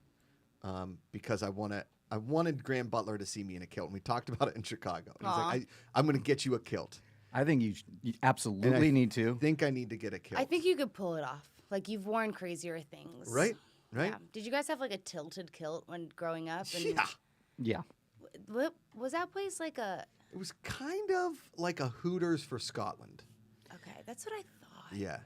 because I wanted Graham Butler to see me in a kilt, and we talked about it in Chicago. And he's Aw. like, I'm going to get you a kilt. I think you absolutely need to. I think I need to get a kilt. I think you could pull it off. Like you've worn crazier things, Right? Right? Yeah. Did you guys have like a tilted kilt when growing up? And Yeah. Yeah. What, was that place like a? It was kind of like a Hooters for Scotland. Okay, that's what I thought. Yeah.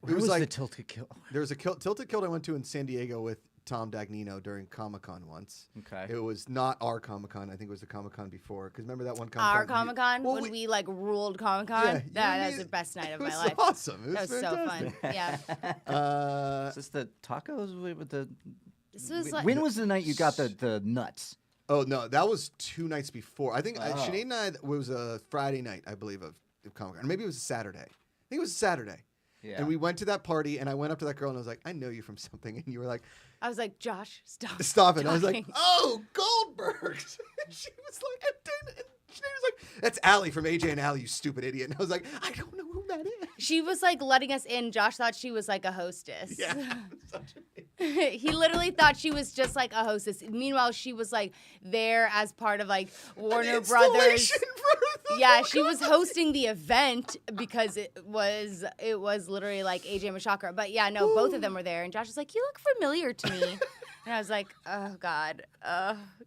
Where it was was like the tilted kill? there was a tilted kilt I went to in San Diego with Tom Dagnino during Comic-Con once. Okay. It was not our Comic-Con. I think it was the Comic-Con before. Because remember that one Comic-Con? Our Comic Con Well, when we like ruled Comic Yeah, Con. you that and was me- the best night of it my was life. awesome. It That was fantastic. so fun. Yeah. Uh, Is this the tacos with the? This was like When was the night you got the nuts? oh no, that was 2 nights before. I think Oh. Sinead and I, it was a Friday night, I believe, of Comic-Con. Or maybe it was a Saturday. I think it was a Saturday. Yeah. And we went to that party, and I went up to that girl, and I was like, I know you from something. And you were like, I was like, Josh, stop it. And I was like, talking. oh, Goldbergs. And she was like, and Sinead was like, that's Allie from AJ and Allie, you stupid idiot. And I was like, I don't know who that is. She was like letting us in. Josh thought she was like a hostess. Yeah. Such an He literally thought she was just like a hostess. Meanwhile, she was like there as part of like Warner Brothers. installation for the Yeah, she was hosting the event because it was literally like AJ Mashaka. But yeah, no, both of them were there, and Josh was like, "You look familiar to me," and I was like, "Oh God,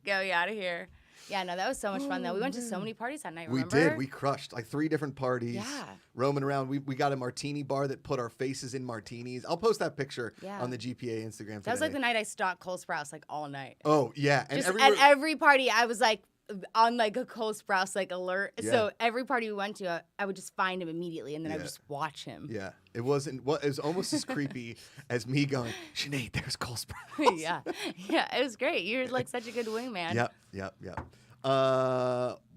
get me out of here." Yeah, no, that was so much fun though. We went to so many parties that night. We Remember? did. We crushed like 3 different parties. Yeah. Roaming around. We got a martini bar that put our faces in martinis. I'll post that picture Yeah. on the GPA Instagram today. That was like the night I stalked Cole Sprouse like all night. Oh, yeah. And Just at every party, I was like on like a Cole Sprouse like alert. Yeah. So every party we went to, I would just find him immediately, and then I would Yeah. just watch him. Yeah. It wasn't. It was almost as creepy as me going, Sinead, there's Cole Sprouse. yeah, yeah, it was great. You're like such a good wingman. Yep.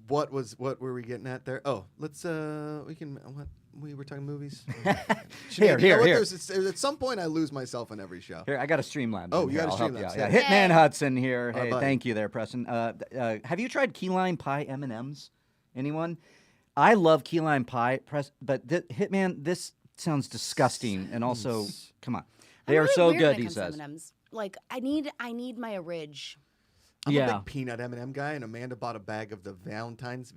What were we getting at there? Oh, let's we were talking movies. Here. At some point I lose myself on every show. Here, I got a Streamlabs. Oh, in you here. got a I'll help Streamlabs, you out. yeah. Yeah. Hitman Yay. Hudson here. Hi, Hey, buddy. thank you there, Preston. Have you tried key lime pie M&Ms? Anyone? I love key lime pie, but Hitman, this sounds disgusting. And also, come on, they I'm are really so weird when good. it He comes to says. M&Ms. Like I need my Ridge. I'm a Yeah. big peanut M&M guy, and Amanda bought a bag of the Valentine's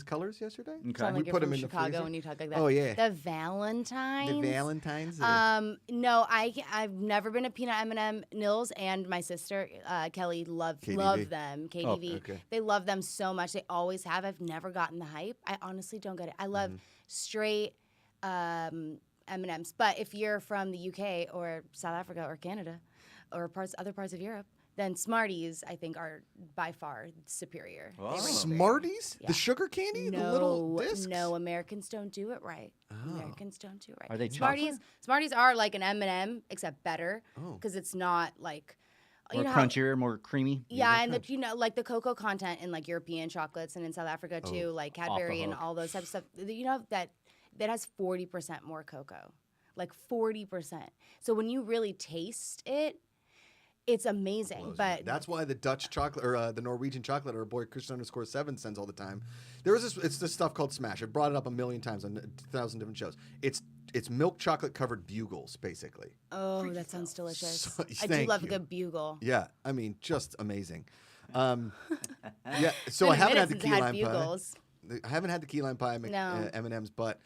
colors yesterday. Okay. Sound We like you're put from them in the Chicago freezer. when you talk like that. Oh, yeah. The Valentine's. The Valentine's. No, I've never been a peanut M&M. Nils and my sister Kelly love KDV. them. KDV. okay. They love them so much. They always have. I've never gotten the hype. I honestly don't get it. I love straight M&Ms. But if you're from the UK or South Africa or Canada or other parts of Europe, then Smarties I think are by far superior. They rank superior. Smarties? Yeah. The sugar candy? No, The little discs? no, Americans don't do it right. Oh. Americans don't do it right. Are they Smarties? Smarties are like an M&M except better Oh. because it's not like More how- crunchier, more creamy. yeah, and like the cocoa content in like European chocolates and in South Africa Oh, too, like Cadbury and hook. all those types of stuff. You know that has 40% more cocoa, like 40%. So when you really taste it, it's amazing. Blows me. But That's why the Dutch chocolate or the Norwegian chocolate, our boy Christian_7 sends all the time. There was it's this stuff called Smash. It brought it up a million times on 1,000 different shows. It's milk chocolate covered bugles, basically. oh, that sounds delicious. So- I do thank love you. a good bugle. Yeah, I mean, just amazing. Yeah, so Been I a haven't minute had the since key I had lime bugles. pie. I haven't had the key lime pie No. M&Ms, but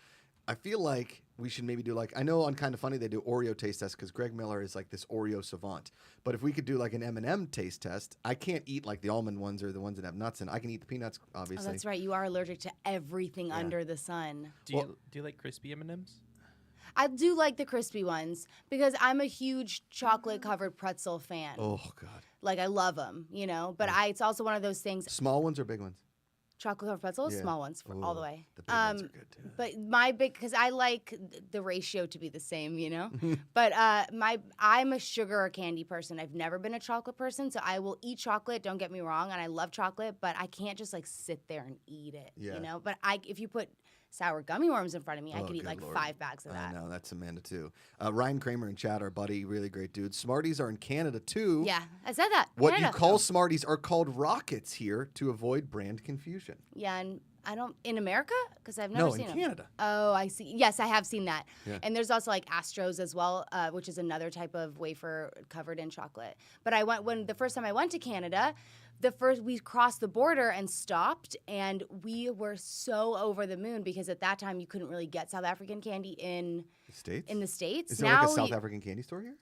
I feel like we should maybe do like I know on Kind of Funny they do Oreo taste tests because Greg Miller is like this Oreo savant. But if we could do like an M&M taste test, I can't eat like the almond ones or the ones that have nuts in. I can eat the peanuts, Oh, obviously. that's right. You are allergic to everything under the sun. Do you like crispy M&Ms? I do like the crispy ones because I'm a huge chocolate covered pretzel fan. Oh God, Like I love them, you know. But it's also one of those things. small ones or big ones? Chocolate covered pretzels, Yeah. small ones all the Ooh, way. The big ones are good too. But my big, because I like the ratio to be the same, you know. But I'm a sugar or candy person. I've never been a chocolate person, so I will eat chocolate. Don't get me wrong, and I love chocolate, but I can't just like sit there and eat it, Yeah. you know. But if you put sour gummy worms in front of me, I Oh, could eat good like Lord. 5 bags of that. I know, that's Amanda too. Ryan Kramer in chat, our buddy, really great dude. Smarties are in Canada too. Yeah, I said that. What Canada. you call Smarties are called Rockets here to avoid brand confusion. Yeah, and I don't in America because I've never No, seen in them. Canada. Oh, I see. Yes, I have seen that. Yeah. And there's also like Astros as well, which is another type of wafer covered in chocolate. But the first time I went to Canada, we crossed the border and stopped, and we were so over the moon because at that time you couldn't really get South African candy in The States? the States. Is there like a South African candy store here?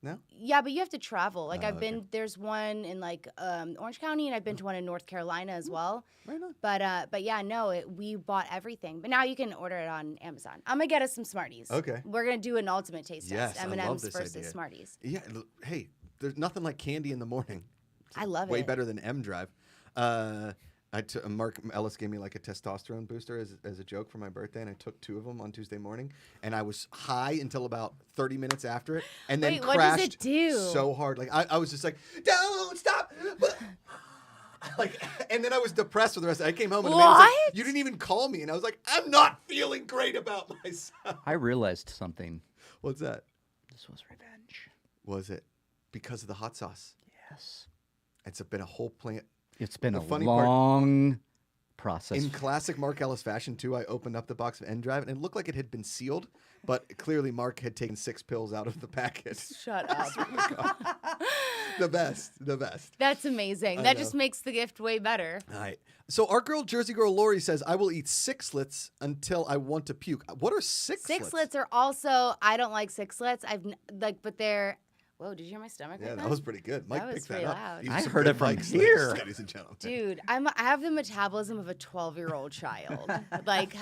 No? Yeah, but you have to travel. Like Oh, I've been there's one in like Orange County, and I've been to one in North Carolina as well. Right on. But yeah, no, we bought everything. But now you can order it on Amazon. I'm gonna get us some Smarties. Okay. We're gonna do an ultimate taste Yes, test. I love M&M's this versus idea. Smarties. Yeah. Hey, there's nothing like candy in the morning. I love Way it. better than M Drive. Mark Ellis gave me like a testosterone booster as a joke for my birthday, and I took 2 of them on Tuesday morning, and I was high until about 30 minutes after it, and then Wait, crashed what does it do? so hard. Like I was just like, don't stop. Like, and then I was depressed for the rest. I came home and Amanda was like, What? you didn't even call me, and I was like, I'm not feeling great about myself. I realized something. What's that? This was revenge. Was it because of the hot sauce? Yes. It's been a whole plant. It's been The a funny part- long process. In classic Mark Ellis fashion, too, I opened up the box of N Drive, and it looked like it had been sealed, but clearly Mark had taken 6 pills out of the packet. Shut up. The best. That's amazing. I That know. just makes the gift way better. All right. So our girl, Jersey girl Lori, says, I will eat sixlets until I want to puke. What are sixlets? Sixlets are also, I don't like sixlets. But they're, whoa, did you hear my stomach? Yeah, right that now? was pretty good. Mike That was picked that pretty up. loud. These are I some heard good it from mics, here. ladies and gentlemen. Dude, I have the metabolism of a 12-year-old child. Like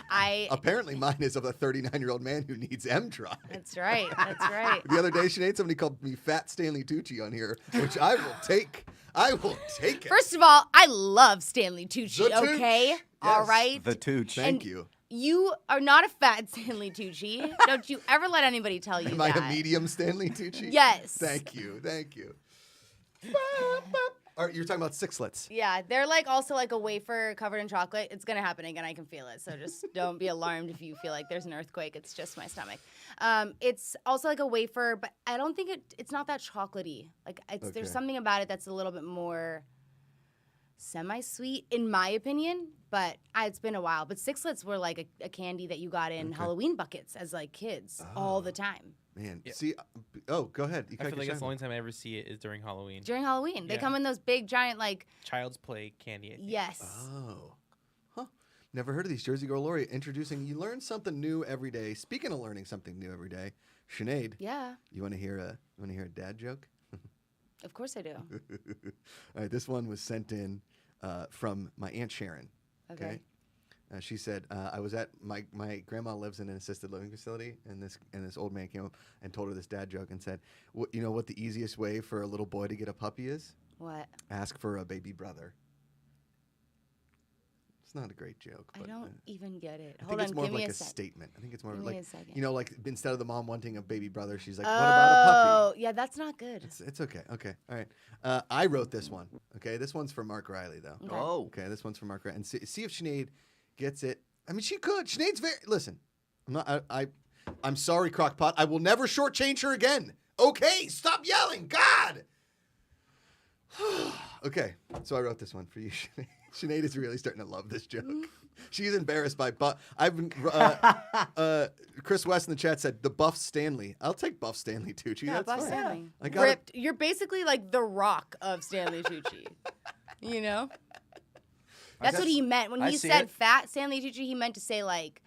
Apparently mine is of a 39-year-old man who needs M Drive. That's right. That's right. The other day, Sinead, somebody called me Fat Stanley Tucci on here, which I will take. I will take it. First of all, I love Stanley Tucci. The Tooch. Okay, all Yes. right. The Tooch. Thank and- you. You are not a fat Stanley Tucci. Don't you ever let anybody tell you Am that. I a medium Stanley Tucci? Yes. Thank you. All right, you're talking about sixlets. Yeah, they're like also like a wafer covered in chocolate. It's gonna happen again. I can feel it. So just don't be alarmed if you feel like there's an earthquake. It's just my stomach. It's also like a wafer, but I don't think it's not that chocolatey. Like Okay. there's something about it that's a little bit more semi-sweet in my opinion. But it's been a while. But sixlets were like a candy that you got in Okay. Halloween buckets as like kids all the time. Man, Yeah. see, go ahead. I feel like that's the only time I ever see it is during Halloween. During Halloween, they Yeah. come in those big giant like Child's Play candy. I think. yes. Oh. Huh. Never heard of these. Jersey Girl Lori introducing, you learn something new every day. Speaking of learning something new every day, Sinead, Yeah, you want to hear a dad joke? of course I do. All right, this one was sent in from my Aunt Sharon. Okay. She said, I was at my grandma lives in an assisted living facility, and this old man came up and told her this dad joke and said, you know what the easiest way for a little boy to get a puppy is? What? Ask for a baby brother. It's not a great joke. I But, don't even get it. I Hold think it's on, more give of me like a a sec. statement. I think it's more Give of me like, a second. you know, like instead of the mom wanting a baby brother, she's like, what about a puppy? Oh, yeah, that's not good. It's okay. Okay. All right. I wrote this one. Okay. This one's for Mark Riley, though. Okay. Oh. Okay. This one's for Mark Riley. And see if Sinead gets it. I mean, she could. Sinead's very. Listen, I'm not. I'm sorry, Crock-Pot. I will never shortchange her again. Okay. Stop yelling. God. Okay. So I wrote this one for you, Sinead. Sinead is really starting to love this joke. She's embarrassed by Buff. Chris West in the chat said the Buff Stanley. I'll take Buff Stanley Tucci. Yeah, That's Buff fine. Stanley. I got it. Ripped. You're basically like the Rock of Stanley Tucci. You know? That's what he meant. When I he see said it. fat Stanley Tucci, he meant to say like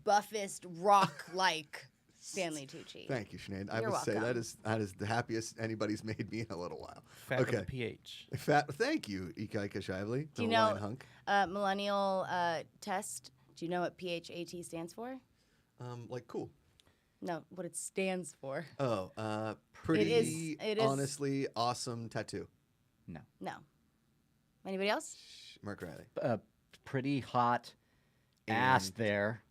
buffest rock-like Stanley Tucci. Thank you, Sinead. I You're would say welcome. that is the happiest anybody's made me in a little while. Fat with Okay. a PH. Fat. Thank you, CROCKPOT. Do you know millennial test? Do you know what PHAT stands for? Like cool. No, what it stands for. Oh, pretty. it is- honestly awesome tattoo. No. No. Anybody else? Mark Riley. Pretty hot ass And- there.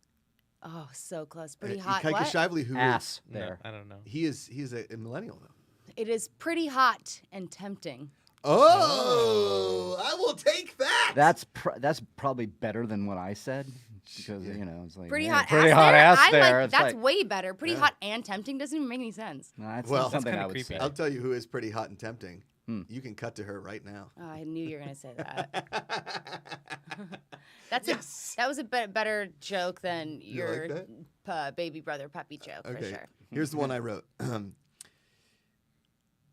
Oh, so close. Pretty hot. Ikaika What? Shively, who Ass No, there. I don't know. is a millennial though. It is pretty hot and tempting. Oh, I will take that. That's probably better than what I said because Yeah. you know it's like Pretty yeah, hot pretty ass hot there? ass I there. like It's that's like, way better. Pretty Yeah. hot and tempting doesn't even make any sense. no, that's Well, not something kinda I would creepy. say. I'll tell you who is pretty hot and tempting. Hmm. You can cut to her right now. Oh, I knew you were gonna say that. That's Yes. that was a better joke than You like your baby brother puppy joke for Okay. sure. Here's the one I wrote.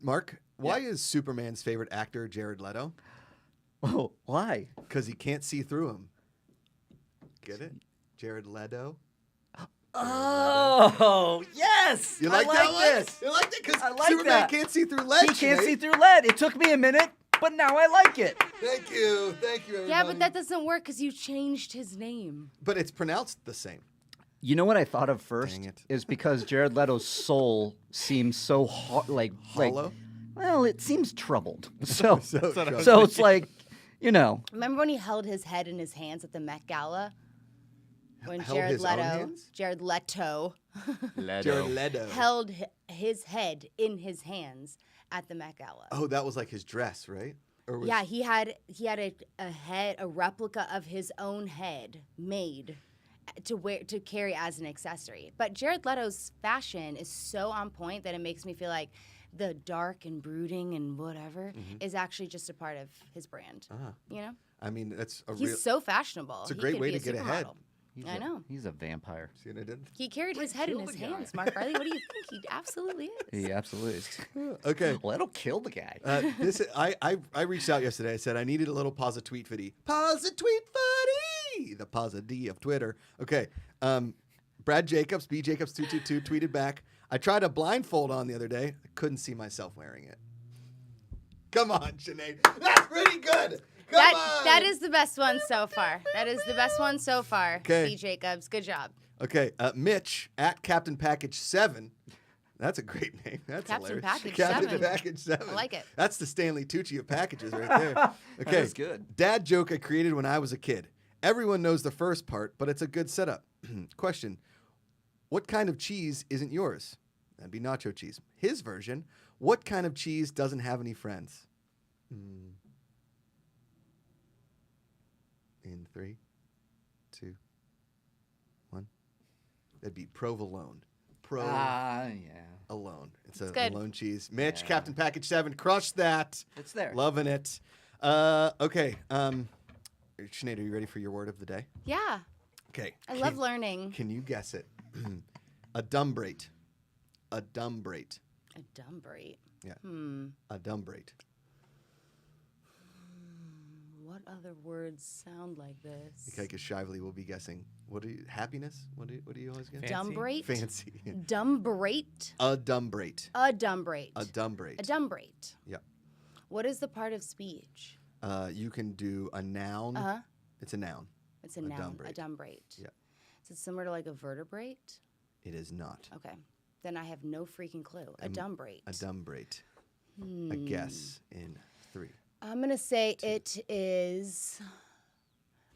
Mark, why is Superman's favorite actor Jared Leto? Oh, why? Because he can't see through him. Get it? Jared Leto. Oh, yes! You like I that like one? this. You liked it because I like Superman that. can't see through lead. He can't Sinead. see through lead. It took me a minute, but now I like it. Thank you, everybody. Yeah, but that doesn't work because you changed his name. But it's pronounced the same. You know what I thought of first Dang it. is because Jared Leto's soul seems so like Hollow? well, it seems troubled. So So so it's like, you know, Remember when he held his head in his hands at the Met Gala? When Held Jared his own Leto, hands? Jared Leto, Jared Leto. held his head in his hands at the Met Gala. Oh, that was like his dress, right? Or was Yeah, he had a replica of his own head made to carry as an accessory. But Jared Leto's fashion is so on point that it makes me feel like the dark and brooding and whatever is actually just a part of his brand. You know, I mean, that's a he's real. so fashionable. It's a He great could way be to a get ahead. supermodel. he's I know. He's a vampire. See what I did? He carried his head in kill his the guy. hands, Mark Riley. What do you think? He absolutely is. He absolutely is. Okay. Leto killed the guy. I reached out yesterday. I said I needed a little pause a tweet footy. Pause a tweet footy. The pause a D of Twitter. Okay. Brad Jacobs, B Jacobs 222 tweeted back. I tried a blindfold on the other day. I couldn't see myself wearing it. Come on, Sinead. That's pretty good. Come on. That is the best one so far. That is the best one so far. Okay. B. Jacobs, good job. Okay. Mitch at Captain Package 7. That's a great name. That's Captain hilarious. Package Captain 7. Package 7. I like it. That's the Stanley Tucci of packages right there. Okay. is good. Dad joke I created when I was a kid. Everyone knows the first part, but it's a good setup. Question. What kind of cheese isn't yours? That'd be nacho cheese. His version. What kind of cheese doesn't have any friends? In 3, 2, 1. That'd be provolone. Yeah. Alone. It's It's a good. alone cheese. Mitch, Yeah. Captain Package 7, crushed that. It's there. Loving it. Okay. Sinead, are you ready for your word of the day? Yeah, Okay. I love learning. Can you guess it? Adumbrate. Adumbrate. A dumbrate. Yeah. Hmm. Adumbrate. What other words sound like this? Okay, because Shively will be guessing. What are you? Happiness? What do you always guess? Fancy. Dumbrate. Fancy. Dumbrate. Adumbrate. A dumbrate. Adumbrate. A dumbrate. Yeah. What is the part of speech? You can do a noun. Uh huh. It's a noun. It's a A noun. dumbrate. A dumbrate. Yeah. Is it similar to like a vertebrate? It is not. Okay. Then I have no freaking clue. A dumbrate. Adumbrate. A guess in 3. I'm gonna say it is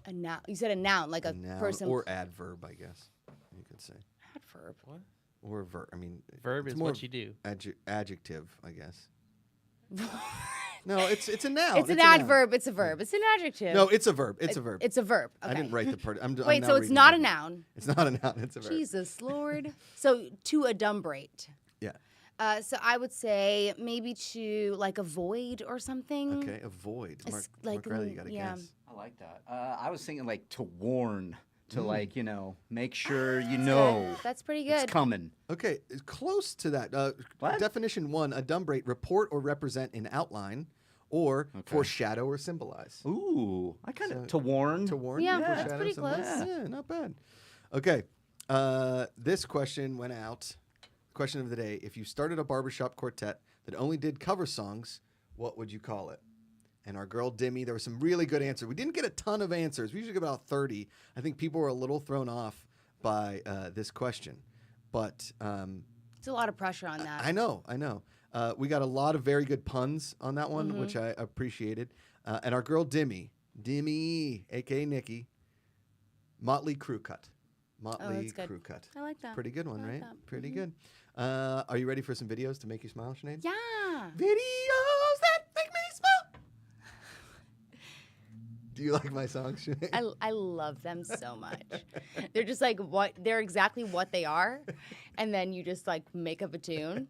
a noun. You said a noun, like a Noun person. or adverb, I guess you could say. adverb. What? Or verb. I mean, Verb it's is more what you do. adjective, I guess. No, it's a noun. It's an a noun. adverb. It's a verb. It's an adjective. No, it's a verb. It's a verb. It's a verb. Okay. I didn't write the part. I'm Wait, now so it's reading not it. a noun. It's not a noun. It's a verb. Jesus Lord. So to adumbrate. Yeah. So I would say maybe to like avoid or something. Okay. Avoid. It's Mark, like, Mark Riley, you got to yeah. guess. I like that. I was thinking like to warn, to like, make sure you know That's pretty it's good. coming. Okay, it's close to that. What? Definition 1: adumbrate, report or represent in outline, or foreshadow or symbolize. Ooh, I kind of So- to warn. To warn. Yeah, foreshadow, that's pretty symbolize. close. Yeah, not bad. Okay, this question went out. Question of the day: if you started a barbershop quartet that only did cover songs, what would you call it? And our girl Dimmy, there were some really good answers. We didn't get a ton of answers. We usually get about 30. I think people were a little thrown off by this question, but It's a lot of pressure on that. I know. We got a lot of very good puns on that one, which I appreciated. And our girl Dimmy, aka Nikki, Motley Crew Cut. Motley that's good. Crew Cut. I like that. Pretty good one, I like right? that. Pretty good. Are you ready for some videos to make you smile, Sinead? Yeah. Videos that make me smile. Do you like my songs, Sinead? I love them so much. They're just like they're exactly what they are, and then you just like make up a tune,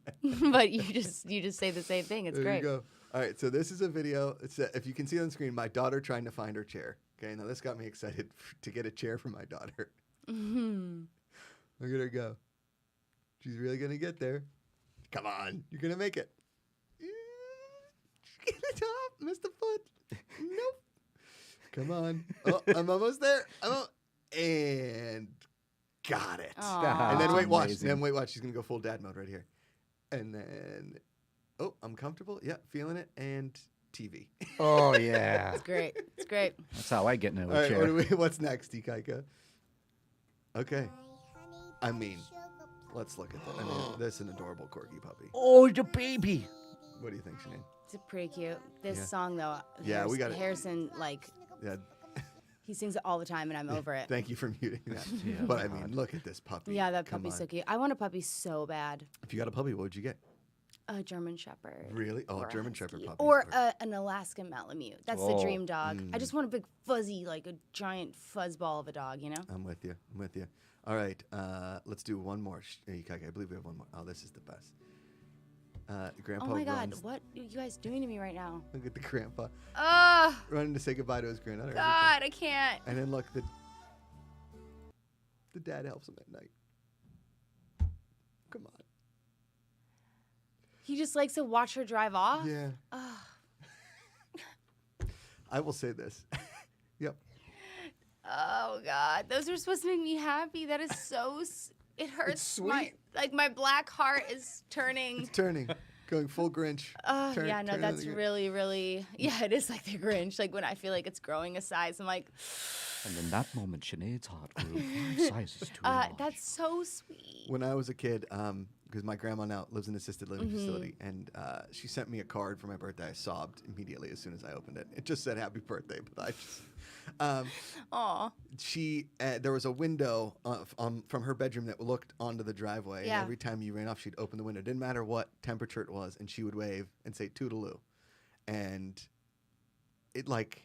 but you just say the same thing. It's There great. you go. All right, so this is a video. It's if you can see on the screen, my daughter trying to find her chair. Okay, now this got me excited to get a chair for my daughter. Look at her go. She's really gonna get there. Come on, you're gonna make it. Get the top, missed the foot. Nope. Come on. Oh, I'm almost there. And got it. Aw. And then wait, watch. Amazing. Then wait, watch. She's gonna go full dad mode right here. And then, oh, I'm comfortable. Yeah, feeling it. And TV. Oh, yeah. It's great. It's great. That's how I get in a All right, wheelchair. what's next, Ikaika? Okay. I mean, let's look at that. I mean, this is an adorable corgi puppy. Oh, the baby. What do you think, Sinead? It's pretty cute. This Yeah. song though. Yeah, we got it. Harrison, like, Yeah. he sings it all the time, and I'm over it. Thank you for muting that. Yeah, but I God. mean, look at this puppy. Yeah, that Come puppy's on. so cute. I want a puppy so bad. If you got a puppy, what would you get? A German Shepherd. Really? Oh, or a German Shepherd Husky. puppies Or are- an Alaskan Malamute. That's Oh. the dream dog. Mm. I just want a big fuzzy, like a giant fuzzball of a dog, you know? I'm with you. I'm with you. All right, let's do one more. Ikaika, I believe we have one more. Oh, this is the best. Grandpa Oh my God, runs. what are you guys doing to me right now? Look at the grandpa Oh, running to say goodbye to his granddaughter. God, I can't. And then look, the dad helps him at night. Come on. He just likes to watch her drive off? Yeah. Ugh. I will say this. Yep. Oh God, those are supposed to make me happy. That is so. It hurts. sweet. My black heart is turning. It's turning. Going full Grinch. Oh yeah, no, turning that's the- really, really. Yeah, it is like the Grinch. Like when I feel like it's growing a size, I'm like, And in that moment, Sinead's heart grew 5 sizes too large. that's so sweet. When I was a kid, because my grandma now lives in an assisted living Mm-hmm. facility, and she sent me a card for my birthday. I sobbed immediately as soon as I opened it. It just said "Happy Birthday," but I just. Aw. There was a window from her bedroom that looked onto the driveway. Yeah. And every time you ran off, she'd open the window. Didn't matter what temperature it was, and she would wave and say "Toodaloo," and it like.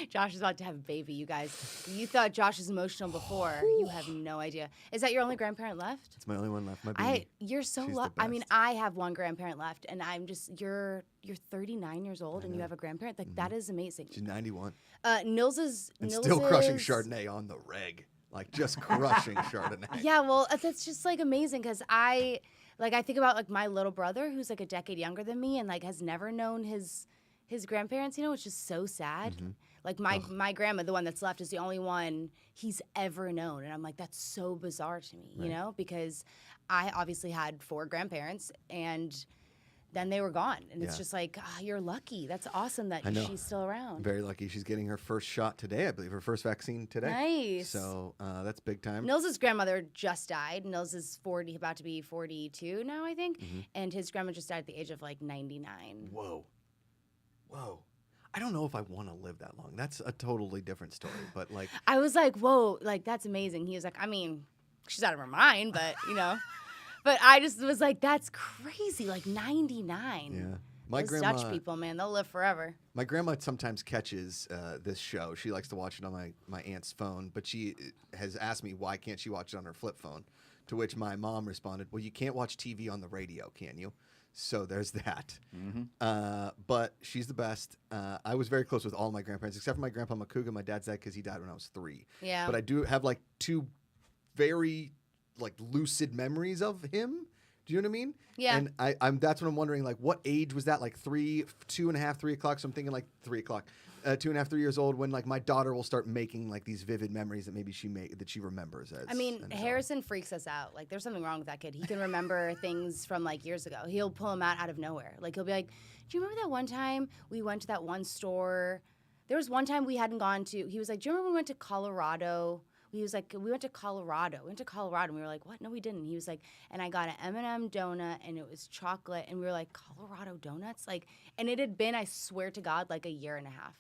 Josh is about to have a baby, you guys. You thought Josh was emotional before. You have no idea. Is that your only grandparent left? It's my only one left. My baby. You're so She's the lucky. I mean, best. I have one grandparent left, and I'm just you're 39 years old and you have a grandparent. Like that is amazing. She's 91 Nils is and Nils still crushing is- Chardonnay on the reg, like just crushing Chardonnay. Yeah, well, that's just like amazing because I think about like my little brother who's like a decade younger than me and like has never known his grandparents. You know, it's just so sad. Mm-hmm. Like my grandma, the one that's left, is the only one he's ever known, and I'm like, that's so bizarre to me, you know, because I obviously had 4 grandparents and then they were gone, and it's Yeah. just like you're lucky. That's awesome that I know. she's still around. Very lucky. She's getting her first shot today, I believe, her first vaccine today. Nice. So that's big time. Nils's grandmother just died. Nils is 40, about to be 42 now, I think. Mm-hmm. And his grandma just died at the age of like 99. Whoa. I don't know if I want to live that long. That's a totally different story. But like, I was like, whoa, like that's amazing. He was like, I mean, she's out of her mind, but you know. But I just was like, that's crazy, like 99. yeah, my Those grandma. Dutch people, man, they'll live forever. My grandma sometimes catches this show. She likes to watch it on my aunt's phone, but she has asked me why can't she watch it on her flip phone. To which my mom responded, "Well, you can't watch TV on the radio, can you?" So there's that. But she's the best. I was very close with all my grandparents, except for my grandpa Makuga. My dad's dead because he died when I was 3. Yeah. But I do have like 2 very like lucid memories of him. Do you know what I mean? Yeah. And I'm that's what I'm wondering. Like, what age was that? Like 2.5, 3 o'clock. So I'm thinking like 3 o'clock. 2.5, 3 years old, when like my daughter will start making like these vivid memories that maybe that she remembers as. I mean, an adult. Harrison freaks us out. Like, there's something wrong with that kid. He can remember things from like years ago. He'll pull them out of nowhere. Like, he'll be like, "Do you remember that one time we went to that one store? There was one time we hadn't gone to." He was like, "Do you remember we went to Colorado?" He was like, "We went to Colorado. We went to Colorado." And we were like, "What? No, we didn't." He was like, "And I got an M&M donut, and it was chocolate." And we were like, "Colorado donuts?" Like, and it had been, I swear to God, like a year and a half.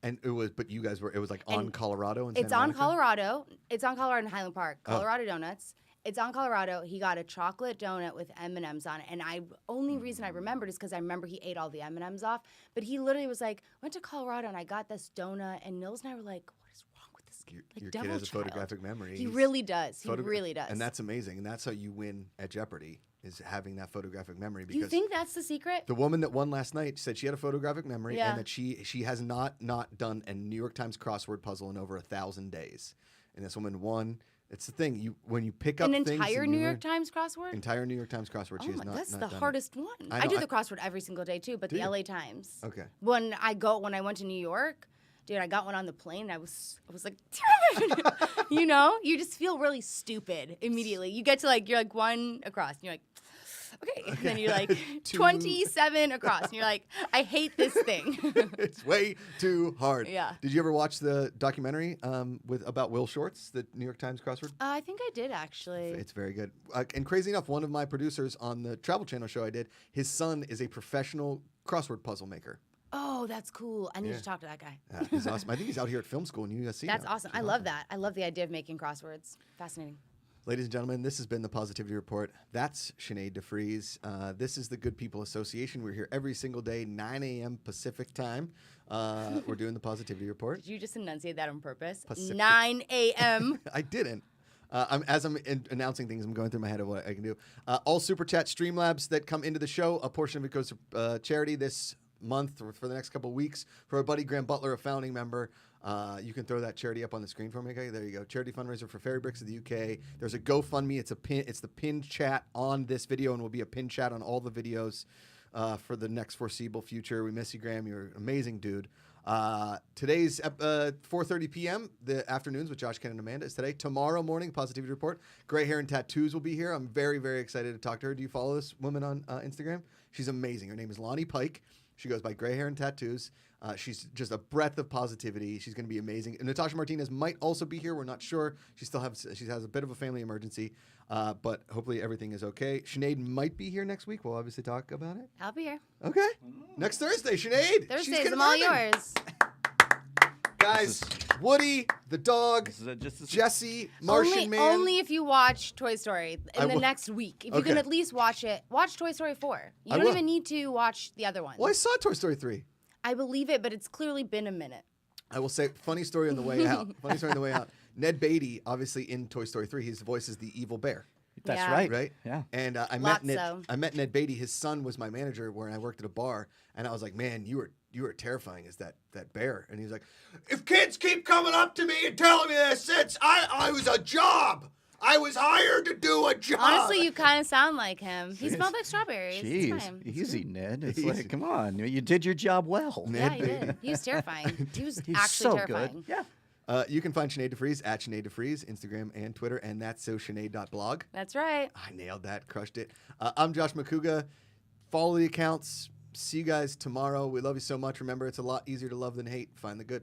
And it was, but you guys were. It was like on And Colorado and It's on Colorado. It's on Colorado in Highland Park. Oh. Colorado Donuts. It's on Colorado. He got a chocolate donut with M&Ms on it, and only reason I remembered is because I remember he ate all the M&Ms off. But he literally was like, "Went to Colorado and I got this donut," and Nils and I were like, "What is wrong with this kid? Like Your devil kid has a child." photographic memory. He He's really does. He photogra- really does. And that's amazing. And that's how you win at Jeopardy, is having that photographic memory. Do you Because think that's the secret? the woman that won last night said she had a photographic memory Yeah. and that she has not done a New York Times crossword puzzle in over 1,000 days. And this woman won. It's the thing. When you pick up An things entire and New you York learn- Times crossword? entire New York Times crossword. She Oh has my, not. that's not the done it. hardest one. I I know, do the crossword every single day too, but Do the you? LA Times. Okay. When I went to New York, dude, I got one on the plane. And I was like, you know, you just feel really stupid immediately. You get to like, you're like one across, and you're like, okay. And then you're like 27 across, and you're like, I hate this thing. It's way too hard. Yeah. Did you ever watch the documentary about Will Shortz, the New York Times crossword? I think I did actually. It's very good. And crazy enough, one of my producers on the Travel Channel show I did, his son is a professional crossword puzzle maker. Oh, that's cool. I need to talk to that guy. He's awesome. I think he's out here at film school in USC. That's now, awesome. which I is love that. I love the idea of making crosswords. Fascinating. Ladies and gentlemen, this has been the Positivity Report. That's Sinead DeFries. This is the Good People Association. We're here every single day, 9 a.m. Pacific time. We're doing the Positivity Report. Did you just enunciate that on purpose? Pacific. 9 a.m. I didn't. As I'm announcing things, I'm going through my head of what I can do. All Super Chat Streamlabs that come into the show, a portion of it goes to charity this month or for the next couple of weeks. For our buddy Graham Butler, a founding member, you can throw that charity up on the screen for me. Okay, there you go. Charity fundraiser for Fairy Bricks of the UK. There's a GoFundMe. It's the pinned chat on this video, and will be a pinned chat on all the videos for the next foreseeable future. We miss you, Graham. You're an amazing dude. Today's 4:30 p.m. The afternoons with Josh, Ken, and Amanda is today. Tomorrow morning, Positivity Report. Gray Hair and Tattoos will be here. I'm very, very excited to talk to her. Do you follow this woman on Instagram? She's amazing. Her name is Lonnie Pike. She goes by Gray Hair and Tattoos. She's just a breath of positivity. She's going to be amazing. And Natasha Martinez might also be here. We're not sure. She has a bit of a family emergency, but hopefully everything is okay. Sinead might be here next week. We'll obviously talk about it. I'll be here. Okay. Next Thursday, Sinead. Thursdays, I'm all yours. Guys, Woody, the dog, Jesse, Martian Man. Only if you watch Toy Story in the will. next week. If you can at least watch it, watch Toy Story 4. You I don't will. even need to watch the other one. Well, I saw Toy Story 3. I believe it, but it's clearly been a minute. I will say, funny story on the way out. Ned Beatty, obviously in Toy Story 3, his voice is the evil bear. That's Yeah. right. Right? Yeah. And I met Ned Beatty. His son was my manager when I worked at a bar, and I was like, "Man, you were terrifying as that bear." And he was like, "If kids keep coming up to me and telling me this, I was a job. I was hired to do a job." Honestly, you kind of sound like him. He smelled like strawberries. It's Jeez, fine. easy, Ned. It's Easy. like, come on, you did your job well. Yeah, he did. He was terrifying. He was He's actually so terrifying. good. Yeah. You can find Sinead DeFries at Sinead DeFries, Instagram and Twitter, and that's Sinead.blog. That's right. I nailed that, crushed it. I'm Josh Makuga. Follow the accounts. See you guys tomorrow. We love you so much. Remember, it's a lot easier to love than hate. Find the good.